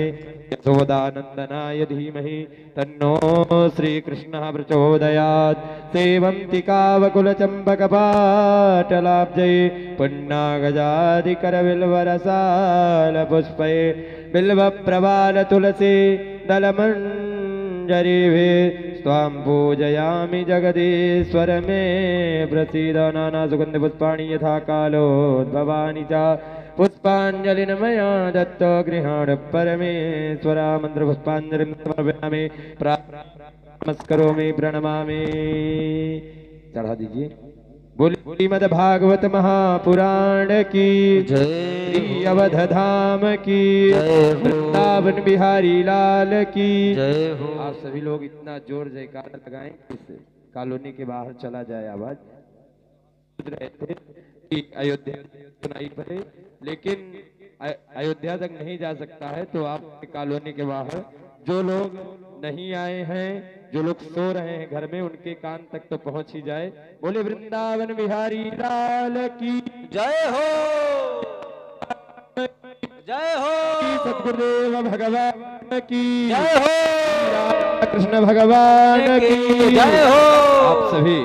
यशोदानंदनाय धीमहि तन्नो श्रीकृष्णः प्रचोदयात्। सेवन्तिकावकुलचम्पकपाटलाब्जै पुण्णागजादिकरविल्वरसालपुष्पै बिल्वप्रवालतुलसी दलमञ्जरीभिः स्वां पूजयामि जगदीश्वर मे प्रसीद। नानासुगन्धपुष्पाणि यथा कालोद्भवानि च पुष्पाञ्जलिं मया दत्त गृहाण परमेश्वर। मन्त्रपुष्पाञ्जलिं समर्पयामि नमस्करोमि प्रणमामि। चढ़ा दीजिए। बोली श्रीमद्भागवत महापुराण की जय, श्री अवध धाम की जय, वृंदावन बिहारी लाल की जय हो। आप सभी लोग इतना जोर जयकारा लगाएं इस कॉलोनी के बाहर चला जाए आवाज। सोच रहे थे कि अयोध्या सुनाई पड़े, लेकिन अयोध्या तक नहीं जा सकता है, तो आप कॉलोनी के बाहर जो लोग नहीं आए हैं, जो लोग सो रहे हैं घर में उनके कान तक तो पहुंच ही जाए। बोले वृंदावन बिहारी लाल की जय हो, जय हो, सतगुरुदेव भगवान की जय हो, कृष्ण भगवान की जय हो। आप सभी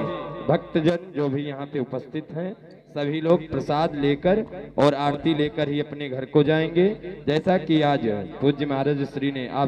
भक्तजन जो भी यहाँ पे उपस्थित हैं सभी लोग प्रसाद लेकर और आरती लेकर ही अपने घर को जाएंगे। जैसा कि आज पूज्य महाराज श्री ने आप